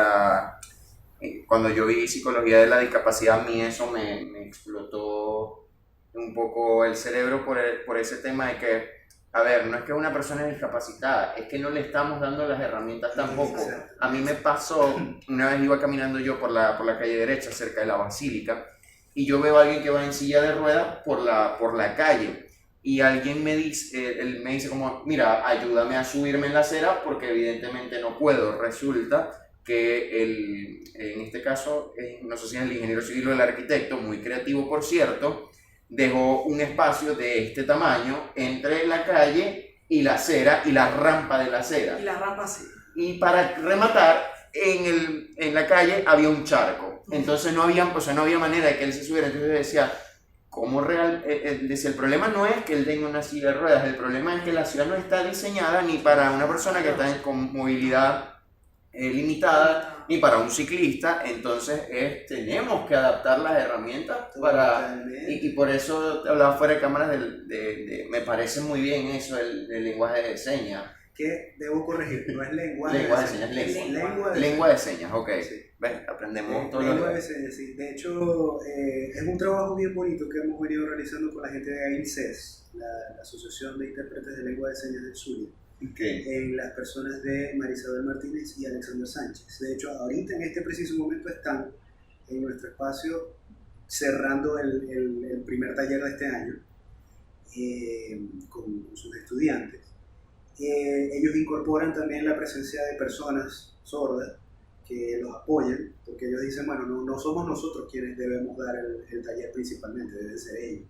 cuando yo vi psicología de la discapacidad, a mí eso me explotó un poco el cerebro por ese tema de que, a ver, no es que una persona es discapacitada, es que no le estamos dando las herramientas tampoco. A mí me pasó, una vez iba caminando yo por la calle derecha, cerca de la Basílica, y yo veo a alguien que va en silla de ruedas por la calle, y alguien él me dice como, mira, ayúdame a subirme en la acera porque evidentemente no puedo. Resulta que en este caso, no sé si es el ingeniero civil o el arquitecto, muy creativo por cierto, dejó un espacio de este tamaño entre la calle y la acera y la rampa de la acera. Y la rampa sí. Y para rematar, en la calle había un charco. Entonces no había manera de que él se subiera. Entonces yo decía, decía, el problema no es que él tenga una silla de ruedas, el problema es que la ciudad no está diseñada ni para una persona que está con movilidad limitada, ni para un ciclista. Entonces tenemos que adaptar las herramientas y por eso te hablaba fuera de cámaras me parece muy bien eso del lenguaje de señas. Que debo corregir, no es lenguaje de señas, lengua de señas, ok. Sí. ¿Ves? Aprendemos todo lengua de señas, sí. De hecho, es un trabajo bien bonito que hemos venido realizando con la gente de AINCES, la Asociación de Intérpretes de Lengua de Señas del Zulia. Okay. En las personas de Marisabel Martínez y Alexander Sánchez. De hecho, ahorita en este preciso momento están en nuestro espacio cerrando el primer taller de este año con sus estudiantes. Ellos incorporan también la presencia de personas sordas que los apoyan, porque ellos dicen, bueno, no somos nosotros quienes debemos dar el taller principalmente, deben ser ellos.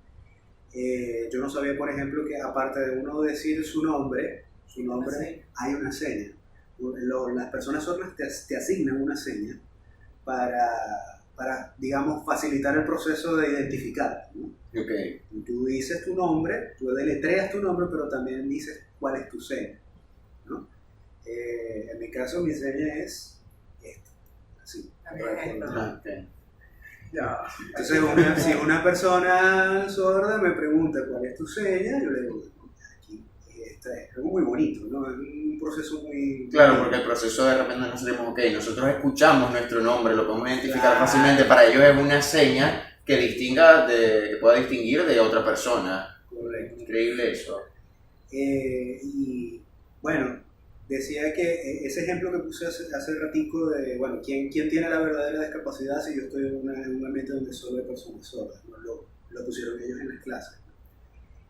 Yo no sabía, por ejemplo, que aparte de uno decir su nombre, hay una seña. Las personas sordas te asignan una seña para, digamos, facilitar el proceso de identificar, ¿no? Okay. Tú dices tu nombre, tú deletreas tu nombre, pero también dices cuál es tu seña, ¿no? En mi caso, mi seña es Ejemplo. Ok. Ya. Entonces, si una persona sorda me pregunta cuál es tu seña, yo le digo, bueno, aquí es algo muy bonito, ¿no? Es un proceso muy... Claro, porque el proceso de repente nos decimos, ok, nosotros escuchamos nuestro nombre, lo podemos identificar Claro. fácilmente, para ellos es una seña que que pueda distinguir de otra persona. Correcto. Increíble eso. Y bueno, decía que ese ejemplo que puse hace ratico de, bueno, ¿quién tiene la verdadera discapacidad si yo estoy en un ambiente donde solo hay personas sordas? ¿No? Lo pusieron ellos en las clases.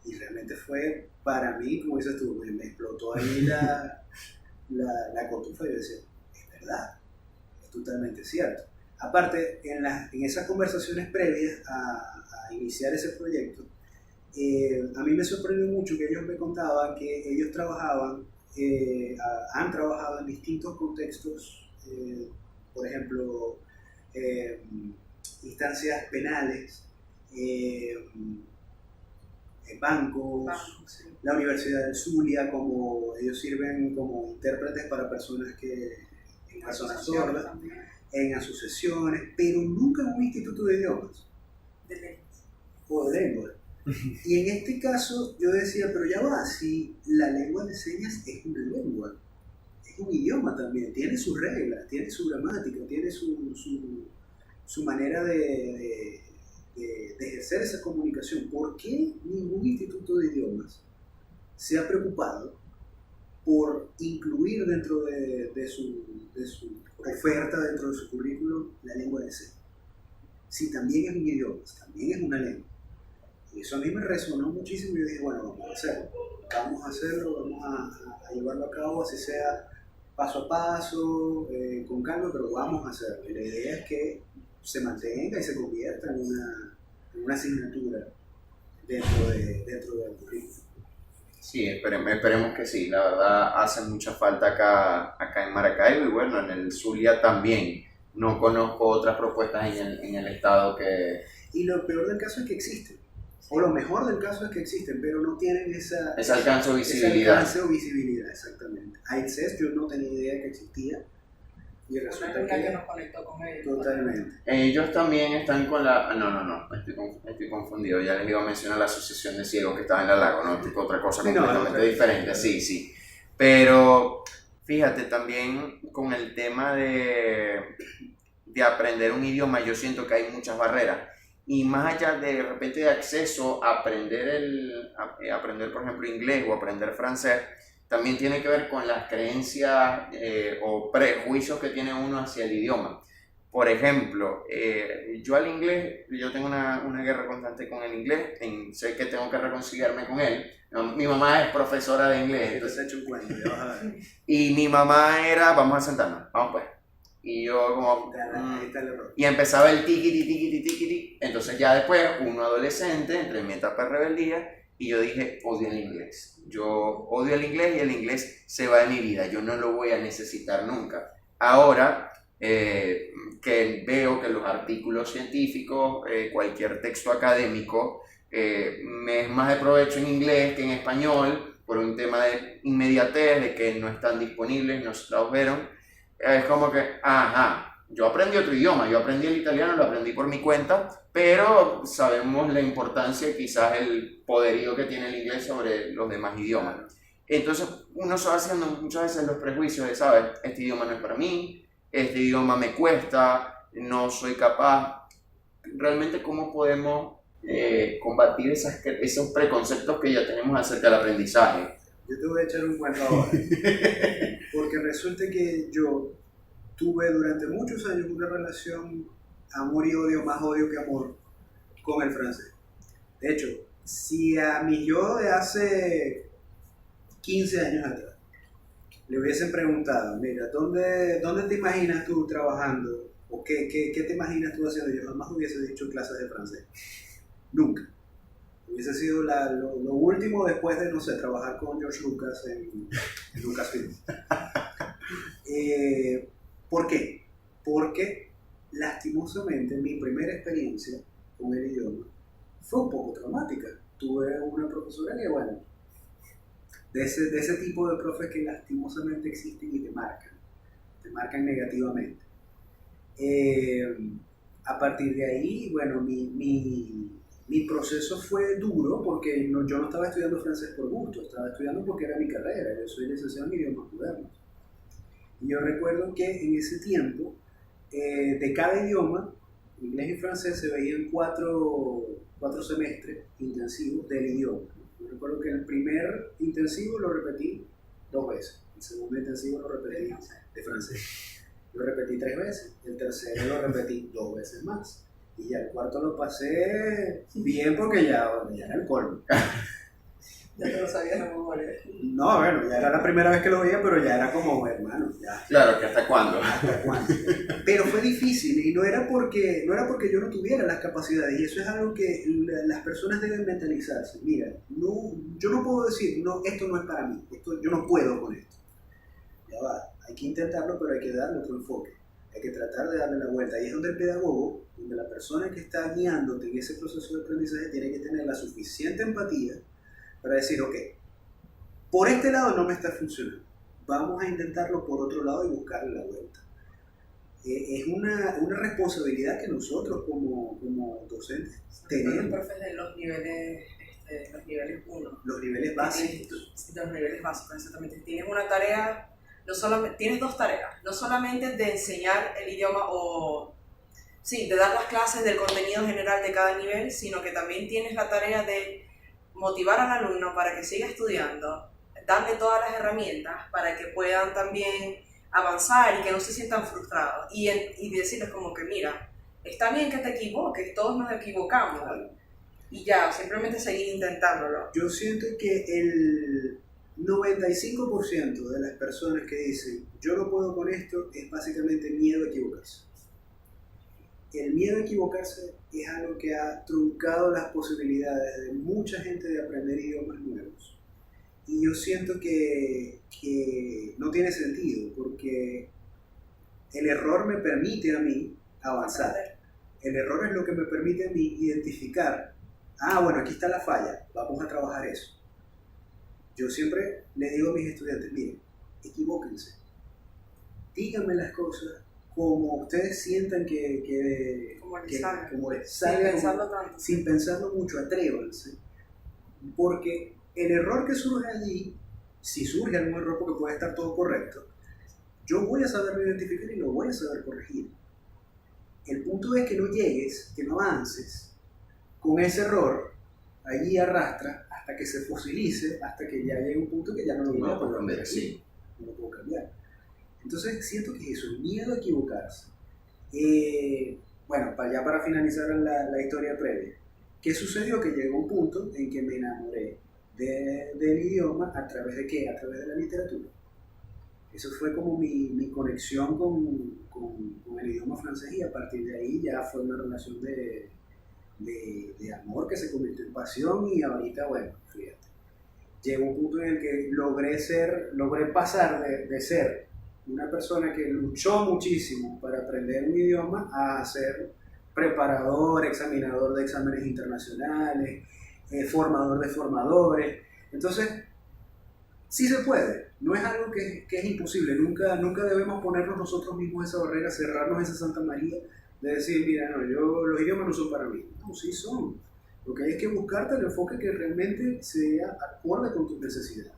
Y realmente fue, para mí, como dices tú, me explotó ahí la cotufa y yo decía, es verdad, es totalmente cierto. Aparte, en esas conversaciones previas a iniciar ese proyecto, a mí me sorprendió mucho que ellos me contaban que ellos han trabajado en distintos contextos, por ejemplo, instancias penales, bancos, Sí. la Universidad del Zulia, como ellos sirven como intérpretes para personas personas sordas, También. en asociaciones, pero nunca en un instituto de idiomas De leyes. o de lengua. Y en este caso yo decía, pero ya va, si la lengua de señas es una lengua, es un idioma también, tiene sus reglas, tiene su gramática, tiene su manera de ejercer esa comunicación. ¿Por qué ningún instituto de idiomas se ha preocupado por incluir dentro de su oferta, dentro de su currículum, la lengua de señas? Si también es un idioma, también es una lengua. Y eso a mí me resonó muchísimo y yo dije, bueno, vamos a hacerlo, vamos a llevarlo a cabo, así sea paso a paso, con calma, pero vamos a hacerlo. Y la idea es que se mantenga y se convierta en una asignatura dentro del currículum. Sí, esperemos que sí. La verdad hace mucha falta acá en Maracaibo y bueno, en el Zulia también. No conozco otras propuestas en el estado que... Y lo peor del caso es que existen. O lo mejor del caso es que existen, pero no tienen ese alcance o visibilidad. Ese alcance o visibilidad, exactamente. AICES yo no tenía idea que existía. Y resulta que nos conectó con ellos. Totalmente. Ellos también están con la... No, estoy confundido. Ya les iba a mencionar la Asociación de Ciegos que estaba en la Lago, ¿no? Tipo otra cosa completamente diferente. Sí. Pero fíjate, también con el tema de aprender un idioma, yo siento que hay muchas barreras. Y más allá de repente de acceso a aprender, por ejemplo, inglés o aprender francés, también tiene que ver con las creencias o prejuicios que tiene uno hacia el idioma. Por ejemplo, yo al inglés, yo tengo una guerra constante con el inglés, sé que tengo que reconciliarme con él. Mi mamá es profesora de inglés. Entonces he hecho un cuento, ya vas a ver. Y mi mamá era, vamos a sentarnos, vamos pues. Y yo como... Ahí está el error. Y empezaba el tiquiti. Entonces ya después, uno adolescente, entré en mi etapa de rebeldía y yo dije, odio el inglés. Yo odio el inglés y el inglés se va de mi vida. Yo no lo voy a necesitar nunca. Ahora que veo que los artículos científicos, cualquier texto académico, me es más de provecho en inglés que en español por un tema de inmediatez, de que no están disponibles, no se tradujeron. Es como que, yo aprendí otro idioma, yo aprendí el italiano, lo aprendí por mi cuenta, pero sabemos la importancia, quizás el poderío que tiene el inglés sobre los demás idiomas. Entonces uno se va haciendo muchas veces los prejuicios de, ¿sabes? Este idioma no es para mí, este idioma me cuesta, no soy capaz. Realmente, ¿cómo podemos combatir esos preconceptos que ya tenemos acerca del aprendizaje? Yo te voy a echar un cuento ahora. Porque resulta que yo tuve durante muchos años una relación amor y odio, más odio que amor, con el francés. De hecho, si a mi yo de hace 15 años atrás le hubiesen preguntado, mira, ¿dónde te imaginas tú trabajando? ¿O qué te imaginas tú haciendo? Yo jamás hubiese dicho clases de francés. Nunca. Hubiese sido lo último después de, no sé, trabajar con George Lucas en Lucasfilm. ¿Por qué? Porque lastimosamente mi primera experiencia con el idioma fue un poco traumática. Tuve una profesora que, bueno, de ese tipo de profes que lastimosamente existen y te marcan negativamente. A partir de ahí, bueno, mi proceso fue duro porque yo no estaba estudiando francés por gusto, estaba estudiando porque era mi carrera, yo soy licenciado en idiomas modernos. Y yo recuerdo que en ese tiempo, de cada idioma, inglés y francés, se veían cuatro semestres intensivos del idioma. Yo recuerdo que el primer intensivo lo repetí 2 veces, el segundo intensivo lo repetí de francés. Lo repetí 3 veces, el tercero lo repetí 2 veces más. Y ya el cuarto lo pasé bien porque ya era el colmo. Ya te lo sabías de memoria. No, bueno, ya era la primera vez que lo veía, pero ya era como, hermano, ya. Claro, que hasta cuándo. ¿Hasta cuándo? Pero fue difícil y no era porque yo no tuviera las capacidades, y eso es algo que las personas deben mentalizarse. Mira, yo no puedo decir, no, esto no es para mí, yo no puedo con esto. Ya va, hay que intentarlo, pero hay que darle otro enfoque. Hay que tratar de darle la vuelta. Y es donde el pedagogo, donde la persona que está guiándote en ese proceso de aprendizaje tiene que tener la suficiente empatía para decir, ok, por este lado no me está funcionando, vamos a intentarlo por otro lado y buscarle la vuelta. Es una responsabilidad que nosotros como docentes tenemos. Los profes de los niveles 1. Los niveles básicos. Los niveles básicos, exactamente. Tienes una tarea, tienes 2 tareas, no solamente de enseñar el idioma de dar las clases del contenido general de cada nivel, sino que también tienes la tarea de motivar al alumno para que siga estudiando, darle todas las herramientas para que puedan también avanzar y que no se sientan frustrados y decirles como que mira, está bien que te equivoques, todos nos equivocamos y ya, simplemente seguir intentándolo. Yo siento que el 95% de las personas que dicen yo no puedo con esto es básicamente miedo a equivocarse. El miedo a equivocarse es algo que ha truncado las posibilidades de mucha gente de aprender idiomas nuevos. Y yo siento que no tiene sentido, porque el error me permite a mí avanzar. El error es lo que me permite a mí identificar, bueno, aquí está la falla, vamos a trabajar eso. Yo siempre le digo a mis estudiantes, miren, equivóquense, díganme las cosas como ustedes sientan como les salga, sin pensarlo mucho, atrévanse, porque el error que surge allí, si surge algún error porque puede estar todo correcto, yo voy a saberlo identificar y lo voy a saber corregir. El punto es que no llegues, que no avances con ese error, allí arrastra hasta que se fosilice, hasta que ya llegue un punto que ya no lo voy a poder cambiar. Sí. No lo puedo cambiar. Entonces siento que eso, el miedo a equivocarse. Bueno, para finalizar la historia previa, ¿qué sucedió? Que llegó un punto en que me enamoré del idioma. ¿A través de qué? A través de la literatura. Eso fue como mi conexión con el idioma francés, y a partir de ahí ya fue una relación de amor que se convirtió en pasión, y ahorita, bueno, fíjate, llegó un punto en el que logré pasar de ser una persona que luchó muchísimo para aprender un idioma a ser preparador, examinador de exámenes internacionales, formador de formadores. Entonces, sí se puede, no es algo que es imposible. Nunca debemos ponernos nosotros mismos esa barrera, cerrarnos esa Santa María de decir, mira, no, los idiomas no son para mí. No, sí son. Lo que hay es que buscarte el enfoque que realmente sea acorde con tus necesidades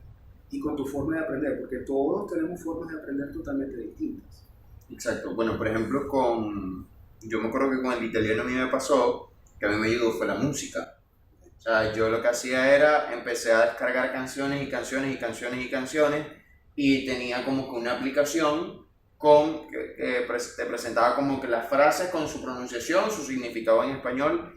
y con tu forma de aprender, porque todos tenemos formas de aprender totalmente distintas. Exacto. Bueno, por ejemplo, yo me acuerdo que con el italiano a mí me pasó, que a mí me ayudó fue la música. O sea, yo lo que hacía era, empecé a descargar canciones y tenía como que una aplicación que te presentaba como que las frases con su pronunciación, su significado en español.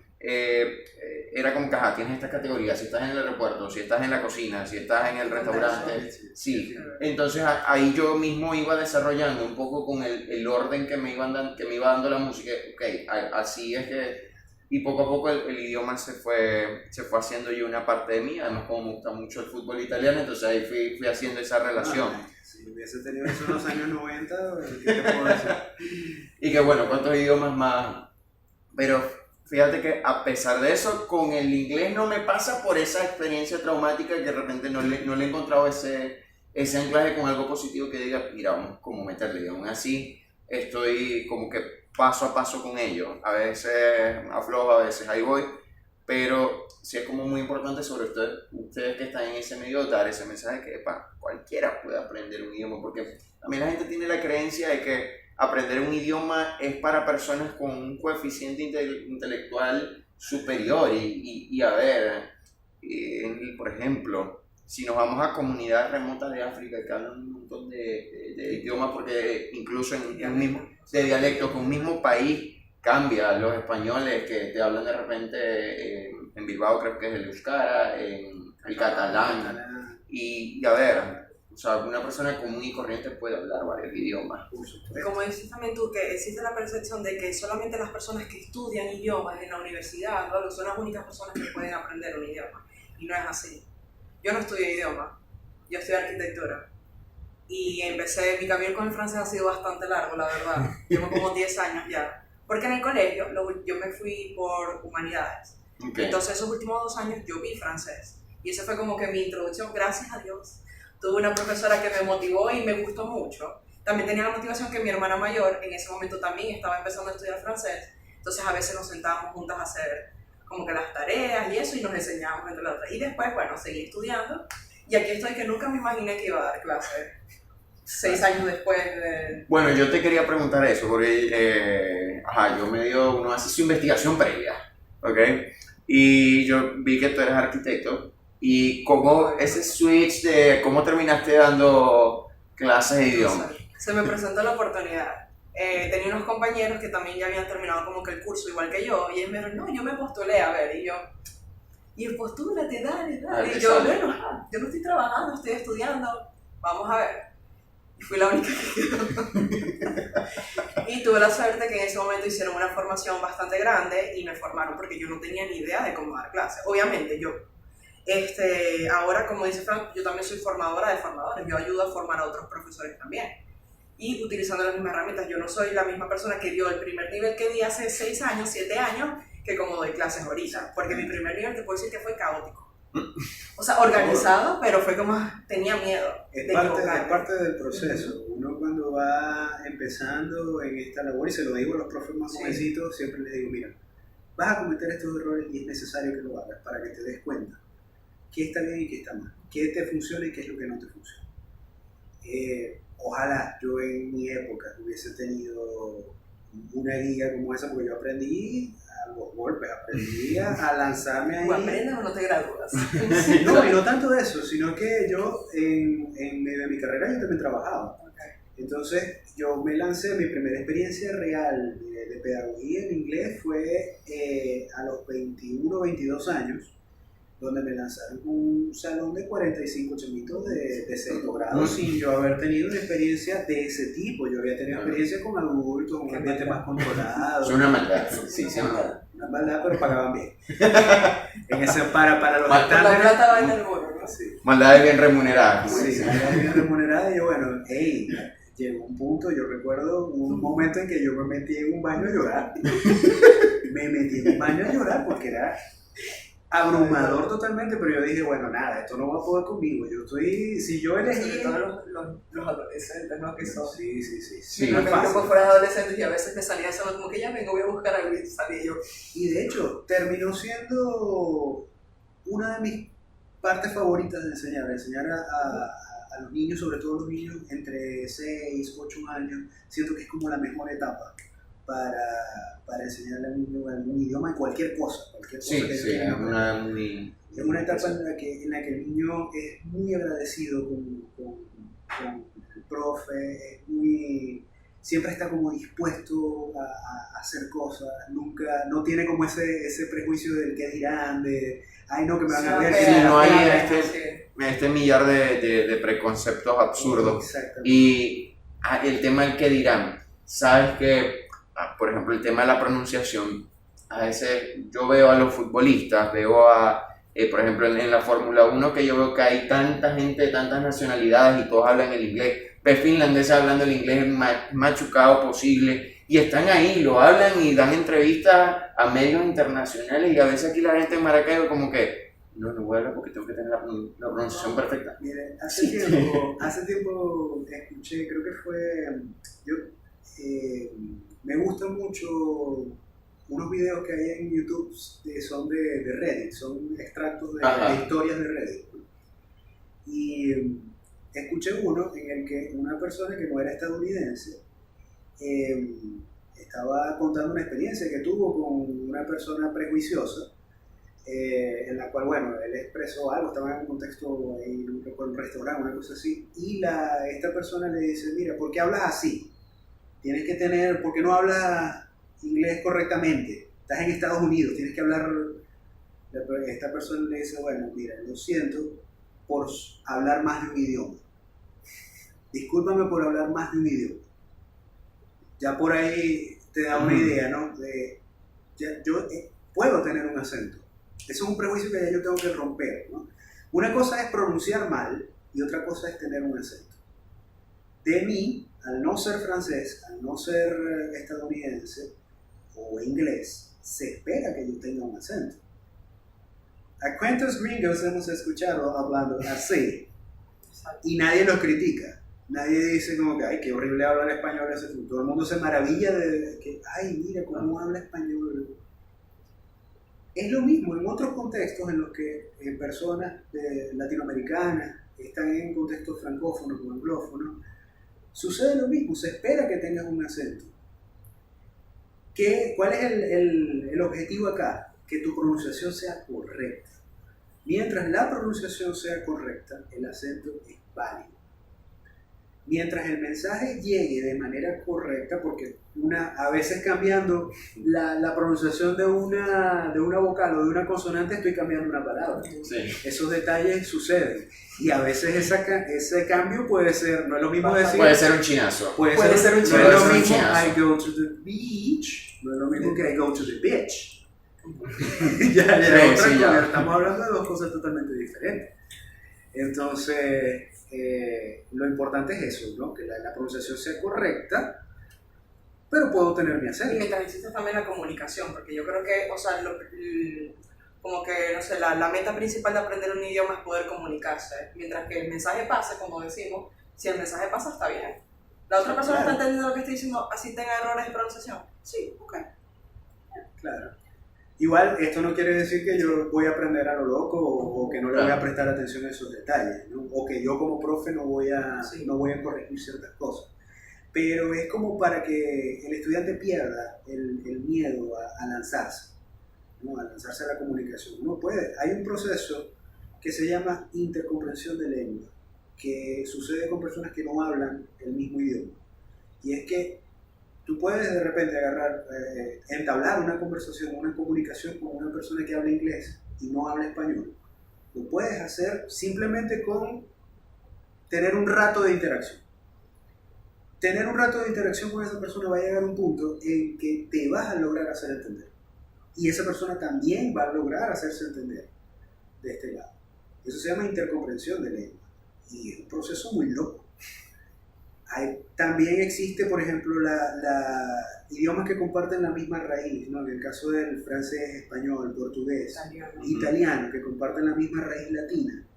Era como que tienes estas categorías, si estás en el aeropuerto, si estás en la cocina, si estás en el restaurante, sí. Entonces ahí yo mismo iba desarrollando un poco con el orden que me iba dando la música. Ok, así es que, y poco a poco el idioma se fue haciendo yo una parte de mí. Además, como me gusta mucho el fútbol italiano, entonces ahí fui haciendo esa relación. Si hubiese tenido eso en los años 90, ¿qué te puedo decir? Y que bueno, ¿cuántos idiomas más? Pero fíjate que a pesar de eso, con el inglés no me pasa por esa experiencia traumática que de repente no le he encontrado ese anclaje con algo positivo que diga, mira, vamos como meterle. Y aún así estoy como que paso a paso con ello. A veces aflojo, a veces ahí voy, pero sí es como muy importante sobre ustedes que están en ese medio dar ese mensaje que cualquiera puede aprender un idioma, porque también la gente tiene la creencia de que aprender un idioma es para personas con un coeficiente intelectual superior y a ver, por ejemplo, si nos vamos a comunidades remotas de África que hablan un montón de idiomas, porque incluso de dialectos, que un mismo país cambia, los españoles que te hablan de repente en Bilbao creo que es el euskara, en el catalán, y a ver, o sea, una persona común y corriente puede hablar varios idiomas. Como dices también tú, que existe la percepción de que solamente las personas que estudian idiomas en la universidad, ¿no?, son las únicas personas que pueden aprender un idioma, y no es así. Yo no estudio idioma, yo estudio arquitectura. Y mi camino con el francés ha sido bastante largo, la verdad. Llevo como 10 años ya. Porque en el colegio yo me fui por humanidades. Okay. Entonces esos últimos 2 años yo vi francés. Y esa fue como que mi introducción, gracias a Dios. Tuve una profesora que me motivó y me gustó mucho. También tenía la motivación que mi hermana mayor en ese momento también estaba empezando a estudiar francés. Entonces a veces nos sentábamos juntas a hacer como que las tareas y eso, y nos enseñábamos entre las otras. Y después, bueno, seguí estudiando. Y aquí estoy, que nunca me imaginé que iba a dar clases 6 años después de... Bueno, yo te quería preguntar eso, porque uno hace su investigación previa, ¿ok? Y yo vi que tú eres arquitecto, y cómo ese switch de cómo terminaste dando clases de idioma. Se me presentó la oportunidad. Tenía unos compañeros que también ya habían terminado como que el curso igual que yo, y ellos me dijeron, no, yo me postulé, a ver, y postúlate, dale. Y yo, bueno, yo no estoy trabajando, estoy estudiando, vamos a ver. Y fui la única que quedó. Y tuve la suerte que en ese momento hicieron una formación bastante grande y me formaron porque yo no tenía ni idea de cómo dar clases. Obviamente yo, ahora como dice Frank, yo también soy formadora de formadores, yo ayudo a formar a otros profesores también. Y utilizando las mismas herramientas, yo no soy la misma persona que dio el primer nivel que di hace 6 años, 7 años, que como doy clases ahorita, porque mi primer nivel te puedo decir que fue caótico. O sea, organizado, pero fue como, tenía miedo. Es parte del proceso. Uno cuando va empezando en esta labor, y se lo digo a los profes más jovencitos, siempre les digo, mira, vas a cometer estos errores y es necesario que lo hagas para que te des cuenta qué está bien y qué está mal, qué te funciona y qué es lo que no te funciona. Ojalá yo en mi época hubiese tenido una guía como esa, porque yo aprendí a los golpes, aprendí a lanzarme ahí. ¿O aprendes o no te gradúas? No, y no tanto eso, sino que yo en medio de mi carrera yo también trabajaba. Okay. Entonces yo me lancé, mi primera experiencia real de pedagogía en inglés fue a los 21 o 22 años, donde me lanzaron un salón de 45 chamitos de sexto grado sin yo haber tenido una experiencia de ese tipo. Yo había tenido experiencia con adultos, un ambiente más controlado. Es una maldad, sí, una maldad, pero pagaban bien. En ese, para los estándares. La plata va en el bono, ¿no? Sí. Maldades bien remuneradas. Sí, maldades bien remuneradas. Y yo, bueno, llegó un punto, yo recuerdo un momento en que yo me metí en un baño a llorar. Me metí en un baño a llorar porque era abrumador totalmente, pero yo dije, bueno, nada, esto no va a poder conmigo. Si yo elegí... Sobre todo los adolescentes, ¿no? Que son... Sí. Creo que el grupo fuera de adolescentes y a veces me salía eso como que ya vengo, voy a buscar algo y salía yo. Y de hecho, terminó siendo una de mis partes favoritas de enseñar a los niños, sobre todo los niños entre 6, 8 años. Siento que es como la mejor etapa para enseñarle a un niño algún idioma, cualquier cosa que es una etapa en la que el niño es muy agradecido con el profe, siempre está como dispuesto a hacer cosas, no tiene como ese prejuicio del que dirán, de ay no, que me van a ver, sí, no hay este millar de preconceptos absurdos. Y el tema del que dirán, sabes que por ejemplo, el tema de la pronunciación, a veces yo veo a los futbolistas, por ejemplo, en la Fórmula 1, que yo veo que hay tanta gente de tantas nacionalidades y todos hablan el inglés, ves finlandeses hablando el inglés más machucado posible, y están ahí, lo hablan y dan entrevistas a medios internacionales, y a veces aquí la gente en Maracaibo como que, no voy a hablar porque tengo que tener la pronunciación perfecta. Mire, hace tiempo escuché, creo que fue... me gustan mucho unos videos que hay en YouTube que son de Reddit, son extractos de historias de Reddit. Y escuché uno en el que una persona que no era estadounidense estaba contando una experiencia que tuvo con una persona prejuiciosa, en la cual, bueno, él expresó algo, estaba en un contexto ahí, con un restaurante, una cosa así, y esta persona le dice, mira, ¿por qué hablas así? Tienes que tener, ¿por qué no hablas inglés correctamente? Estás en Estados Unidos, tienes que hablar. Esta persona le dice, bueno, mira, lo siento por hablar más de un idioma. Discúlpame por hablar más de un idioma. Ya por ahí te da una idea, ¿no? Yo puedo tener un acento. Eso es un prejuicio que ya yo tengo que romper, ¿no? Una cosa es pronunciar mal y otra cosa es tener un acento. De mí, al no ser francés, al no ser estadounidense o inglés, se espera que yo tenga un acento. ¿A cuántos gringos hemos escuchado hablando así? Y nadie los critica. Nadie dice como que, ay, qué horrible hablar español. Todo el mundo se maravilla de que, ay, mira cómo habla español. Es lo mismo en otros contextos en los que personas latinoamericanas están en contextos francófonos o anglófonos. Sucede lo mismo, se espera que tengas un acento. ¿Cuál es el objetivo acá? Que tu pronunciación sea correcta. Mientras la pronunciación sea correcta, el acento es válido. Mientras el mensaje llegue de manera correcta, porque a veces cambiando la pronunciación de una vocal o de una consonante estoy cambiando una palabra. Sí. Esos detalles suceden. Y a veces ese cambio puede ser, no es lo mismo decir... Puede ser un chinazo. Puede ser un chinazo. No No es es lo lo mismo mismo I go to the beach, no es lo mismo que I go to the bitch. ya. Estamos hablando de dos cosas totalmente diferentes. Entonces, lo importante es eso, ¿no? Que la pronunciación sea correcta, pero puedo tener mi acento. Y mientras existe también la comunicación, porque yo creo que, o sea, como que, no sé, la meta principal de aprender un idioma es poder comunicarse. Mientras que el mensaje pase, como decimos, si el mensaje pasa, está bien. ¿La otra persona está entendiendo lo que estoy diciendo, así tenga errores de pronunciación? Sí, ok. Claro. Igual, esto no quiere decir que yo voy a aprender a lo loco o que no le voy a prestar atención a esos detalles, ¿no? O que yo como profe no voy a corregir ciertas cosas. Pero es como para que el estudiante pierda el miedo a lanzarse, ¿no? A lanzarse a la comunicación. Uno puede. Hay un proceso que se llama intercomprensión de lengua, que sucede con personas que no hablan el mismo idioma. Y es que tú puedes de repente entablar una conversación, una comunicación con una persona que habla inglés y no habla español. Lo puedes hacer simplemente con tener un rato de interacción. Tener un rato de interacción con esa persona va a llegar a un punto en que te vas a lograr hacer entender. Y esa persona también va a lograr hacerse entender de este lado. Eso se llama intercomprensión de lengua. Y es un proceso muy loco. También existe, por ejemplo, idiomas que comparten la misma raíz, ¿no? En el caso del francés, español, portugués, italiano, que comparten la misma raíz latina.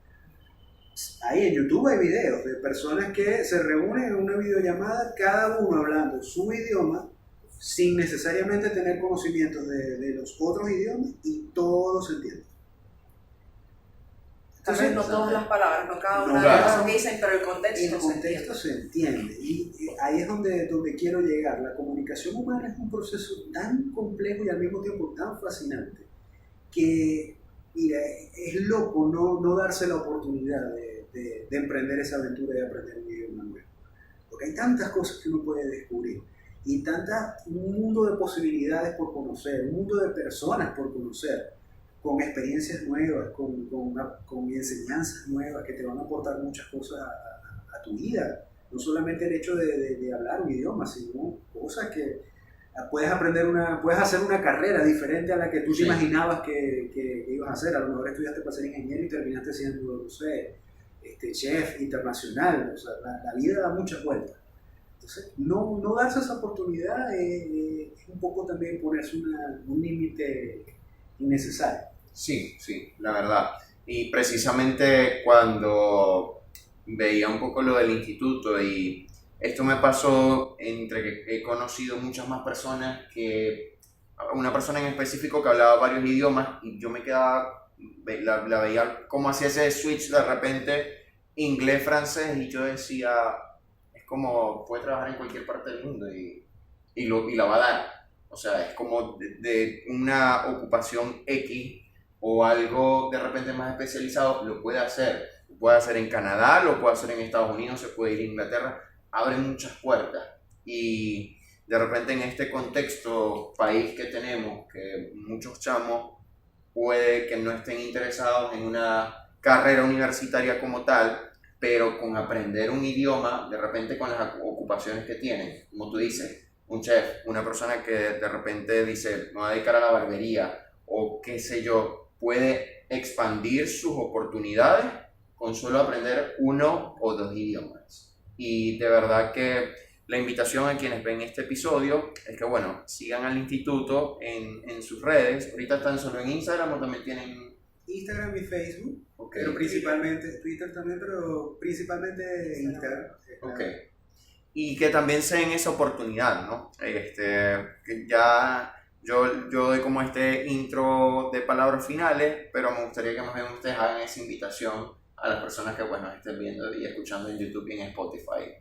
Ahí en YouTube hay videos de personas que se reúnen en una videollamada, cada uno hablando su idioma, sin necesariamente tener conocimientos de los otros idiomas, y todos se entienden. Tal vez no todas las palabras, no cada una de las cosas que dicen, pero el contexto se entiende. Y ahí es donde quiero llegar. La comunicación humana es un proceso tan complejo y al mismo tiempo tan fascinante que, mira, es loco no darse la oportunidad de emprender esa aventura de aprender un idioma nuevo. Porque hay tantas cosas que uno puede descubrir y un mundo de posibilidades por conocer, un mundo de personas por conocer, con experiencias nuevas, con enseñanzas nuevas que te van a aportar muchas cosas a tu vida. No solamente el hecho de hablar un idioma, sino cosas que puedes hacer una carrera diferente a la que tú te imaginabas que ibas a hacer. A lo mejor estudiaste para ser ingeniero y terminaste siendo, no sé, chef internacional. O sea, la vida da muchas vueltas. Entonces, no darse esa oportunidad es un poco también ponerse un límite innecesario. Sí, la verdad. Y precisamente cuando veía un poco lo del instituto y esto me pasó entre que he conocido muchas más personas que una persona en específico que hablaba varios idiomas y yo me quedaba, la veía como hacía ese switch de repente inglés-francés y yo decía, es como puede trabajar en cualquier parte del mundo y la va a dar. O sea, es como de una ocupación X o algo de repente más especializado, lo puede hacer. Lo puede hacer en Canadá, lo puede hacer en Estados Unidos, se puede ir a Inglaterra. Abre muchas puertas. Y de repente en este contexto, país que tenemos, que muchos chamos puede que no estén interesados en una carrera universitaria como tal, pero con aprender un idioma, de repente con las ocupaciones que tienen, como tú dices, un chef, una persona que de repente dice, me voy a dedicar a la barbería, o qué sé yo, puede expandir sus oportunidades con solo aprender 1 o 2 idiomas. Y de verdad que la invitación a quienes ven este episodio es que, bueno, sigan al instituto en sus redes. Ahorita están solo en Instagram o también tienen... Instagram y Facebook, Okay. pero principalmente Twitter también, pero principalmente Instagram. Ok. Y que también se den esa oportunidad, ¿no? Que ya yo doy como este intro de palabras finales, pero me gustaría que más bien ustedes hagan esa invitación a las personas que, bueno, estén viendo y escuchando en YouTube y en Spotify.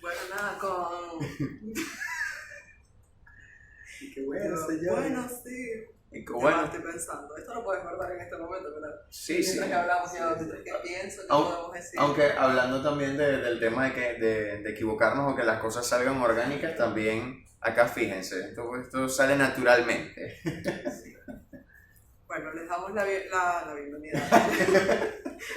Bueno, nada, con... Qué bueno, señor. Bueno, sí. Y que Ya bueno, estoy pensando. Esto lo puedes guardar en este momento, pero sí, sí. mientras que hablamos, ya, ¿qué pienso? ¿Qué podemos decir? Aunque hablando también del tema de equivocarnos o que las cosas salgan orgánicas, también acá fíjense, esto sale naturalmente. Bueno, les damos la bienvenida.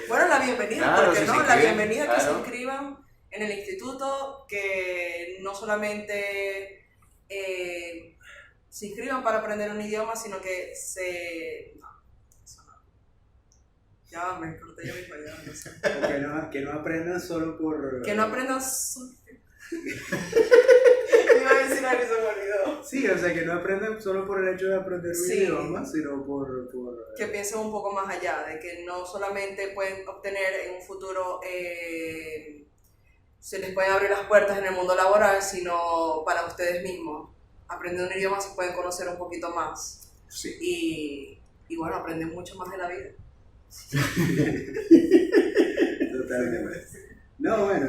Bueno, la bienvenida, Claro, porque si no, se la inscriben, bienvenida que se claro. inscriban en el instituto, que no solamente se inscriban para aprender un idioma, sino que no, eso no. Ya me corté yo mismo, ya no sé. O que no aprendan solo por... Que no aprendan iba a decir algo y se me olvidó. Sí, o sea, que no aprendan solo por el hecho de aprender un Sí. idioma, sino por... Que piensen un poco más allá, de que no solamente pueden obtener en un futuro, se les pueden abrir las puertas en el mundo laboral, sino para ustedes mismos. Aprendiendo un idioma se pueden conocer un poquito más Sí. y bueno, aprenden mucho más de la vida. Totalmente. No, bueno,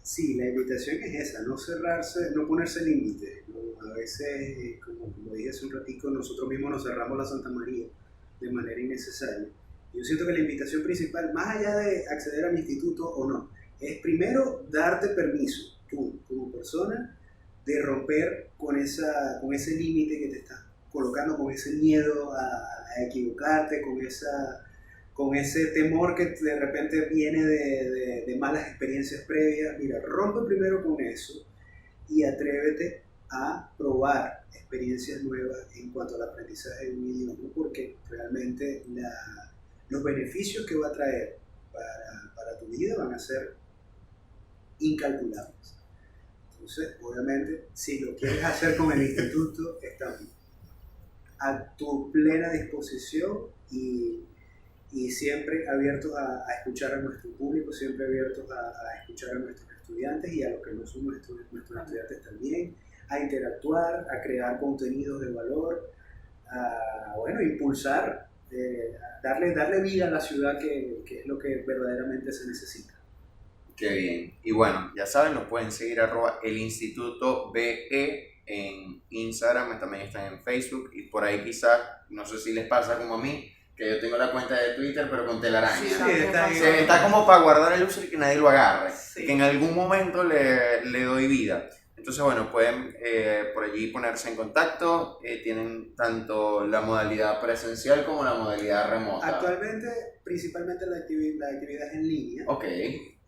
sí, la invitación es esa, no cerrarse, no ponerse límites. ¿No? A veces, como dije hace un ratico, nosotros mismos nos cerramos la Santa María de manera innecesaria. Yo siento que la invitación principal, más allá de acceder al instituto o no, es primero darte permiso, tú como persona, de romper con ese límite que te estás colocando, con ese miedo a equivocarte, con ese temor que de repente viene de malas experiencias previas. Mira, rompe primero con eso y atrévete a probar experiencias nuevas en cuanto al aprendizaje de un idioma, porque realmente los beneficios que va a traer para tu vida van a ser incalculables. Entonces, obviamente, si lo quieres hacer con el instituto, estamos a tu plena disposición y siempre abiertos a escuchar a nuestro público, siempre abiertos a escuchar a nuestros estudiantes y a los que no son nuestros estudiantes también, a interactuar, a crear contenidos de valor, a impulsar, darle vida a la ciudad, que es lo que verdaderamente se necesita. Qué bien. Y bueno, ya saben, nos pueden seguir @el Instituto BE en Instagram, también están en Facebook y por ahí quizás, no sé si les pasa como a mí, que yo tengo la cuenta de Twitter pero con telaraña. Sí, Está como para guardar el user y que nadie lo agarre. Sí. Y que en algún momento le doy vida. Entonces, bueno, pueden por allí ponerse en contacto. Tienen tanto la modalidad presencial como la modalidad remota. Actualmente, principalmente la actividad es en línea. Ok.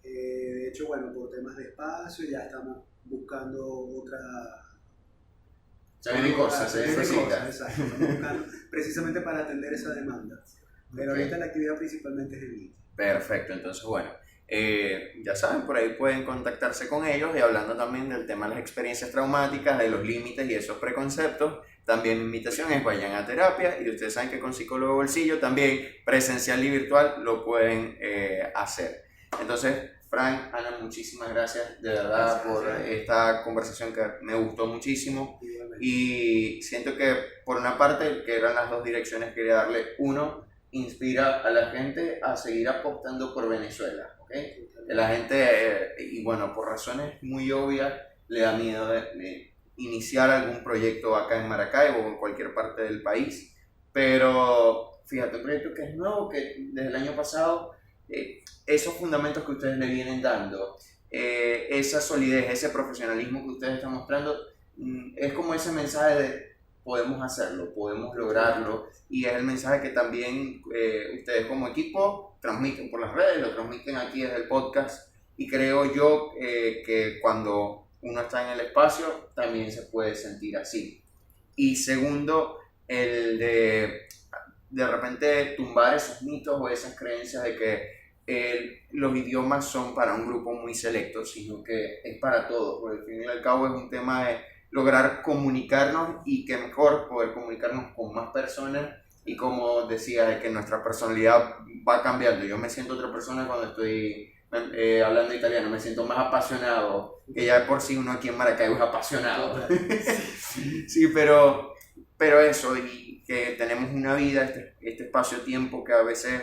De hecho, bueno, por temas de espacio ya estamos buscando otra... Se vienen cosas, se vienen cositas. Exacto, estamos buscando precisamente para atender esa demanda. Pero Ok. ahorita la actividad principalmente es en línea. Perfecto, entonces bueno, ya saben, por ahí pueden contactarse con ellos y hablando también del tema de las experiencias traumáticas, de los límites y esos preconceptos, también mi invitación es vayan a terapia y ustedes saben que con psicólogo bolsillo también presencial y virtual lo pueden hacer. Entonces, Frank, Ana, muchísimas gracias de verdad por esta conversación que me gustó muchísimo y siento que por una parte, que eran las dos direcciones que quería darle, uno, inspira a la gente a seguir apostando por Venezuela, ¿ok? Que la gente, y bueno, por razones muy obvias, le da miedo de iniciar algún proyecto acá en Maracaibo o en cualquier parte del país, pero fíjate, un proyecto que es nuevo, que desde el año pasado, esos fundamentos que ustedes le vienen dando, esa solidez, ese profesionalismo que ustedes están mostrando, es como ese mensaje de podemos hacerlo, podemos lograrlo, y es el mensaje que también ustedes como equipo transmiten por las redes, lo transmiten aquí desde el podcast, y creo yo que cuando uno está en el espacio también se puede sentir así. Y segundo, el de repente tumbar esos mitos o esas creencias de que los idiomas son para un grupo muy selecto, sino que es para todos, porque al fin y al cabo es un tema de lograr comunicarnos y que mejor poder comunicarnos con más personas y como decía, de que nuestra personalidad va cambiando. Yo me siento otra persona cuando estoy hablando italiano, me siento más apasionado, que ya de por sí uno aquí en Maracaibo es apasionado. Sí, pero eso, y que tenemos una vida, este espacio-tiempo que a veces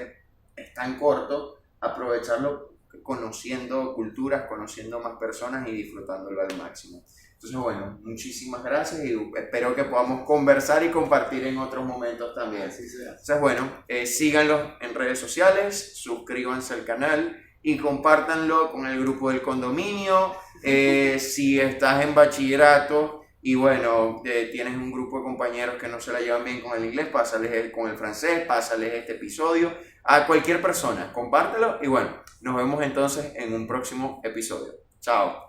es tan corto, aprovecharlo conociendo culturas, conociendo más personas y disfrutándolo al máximo. Entonces, bueno, muchísimas gracias y espero que podamos conversar y compartir en otros momentos también. Entonces, bueno, síganlos en redes sociales, suscríbanse al canal y compártanlo con el grupo del condominio. Si estás en bachillerato y bueno, tienes un grupo de compañeros que no se la llevan bien con el inglés, pásales con el francés, pásales este episodio a cualquier persona, compártelo y bueno, nos vemos entonces en un próximo episodio. Chao.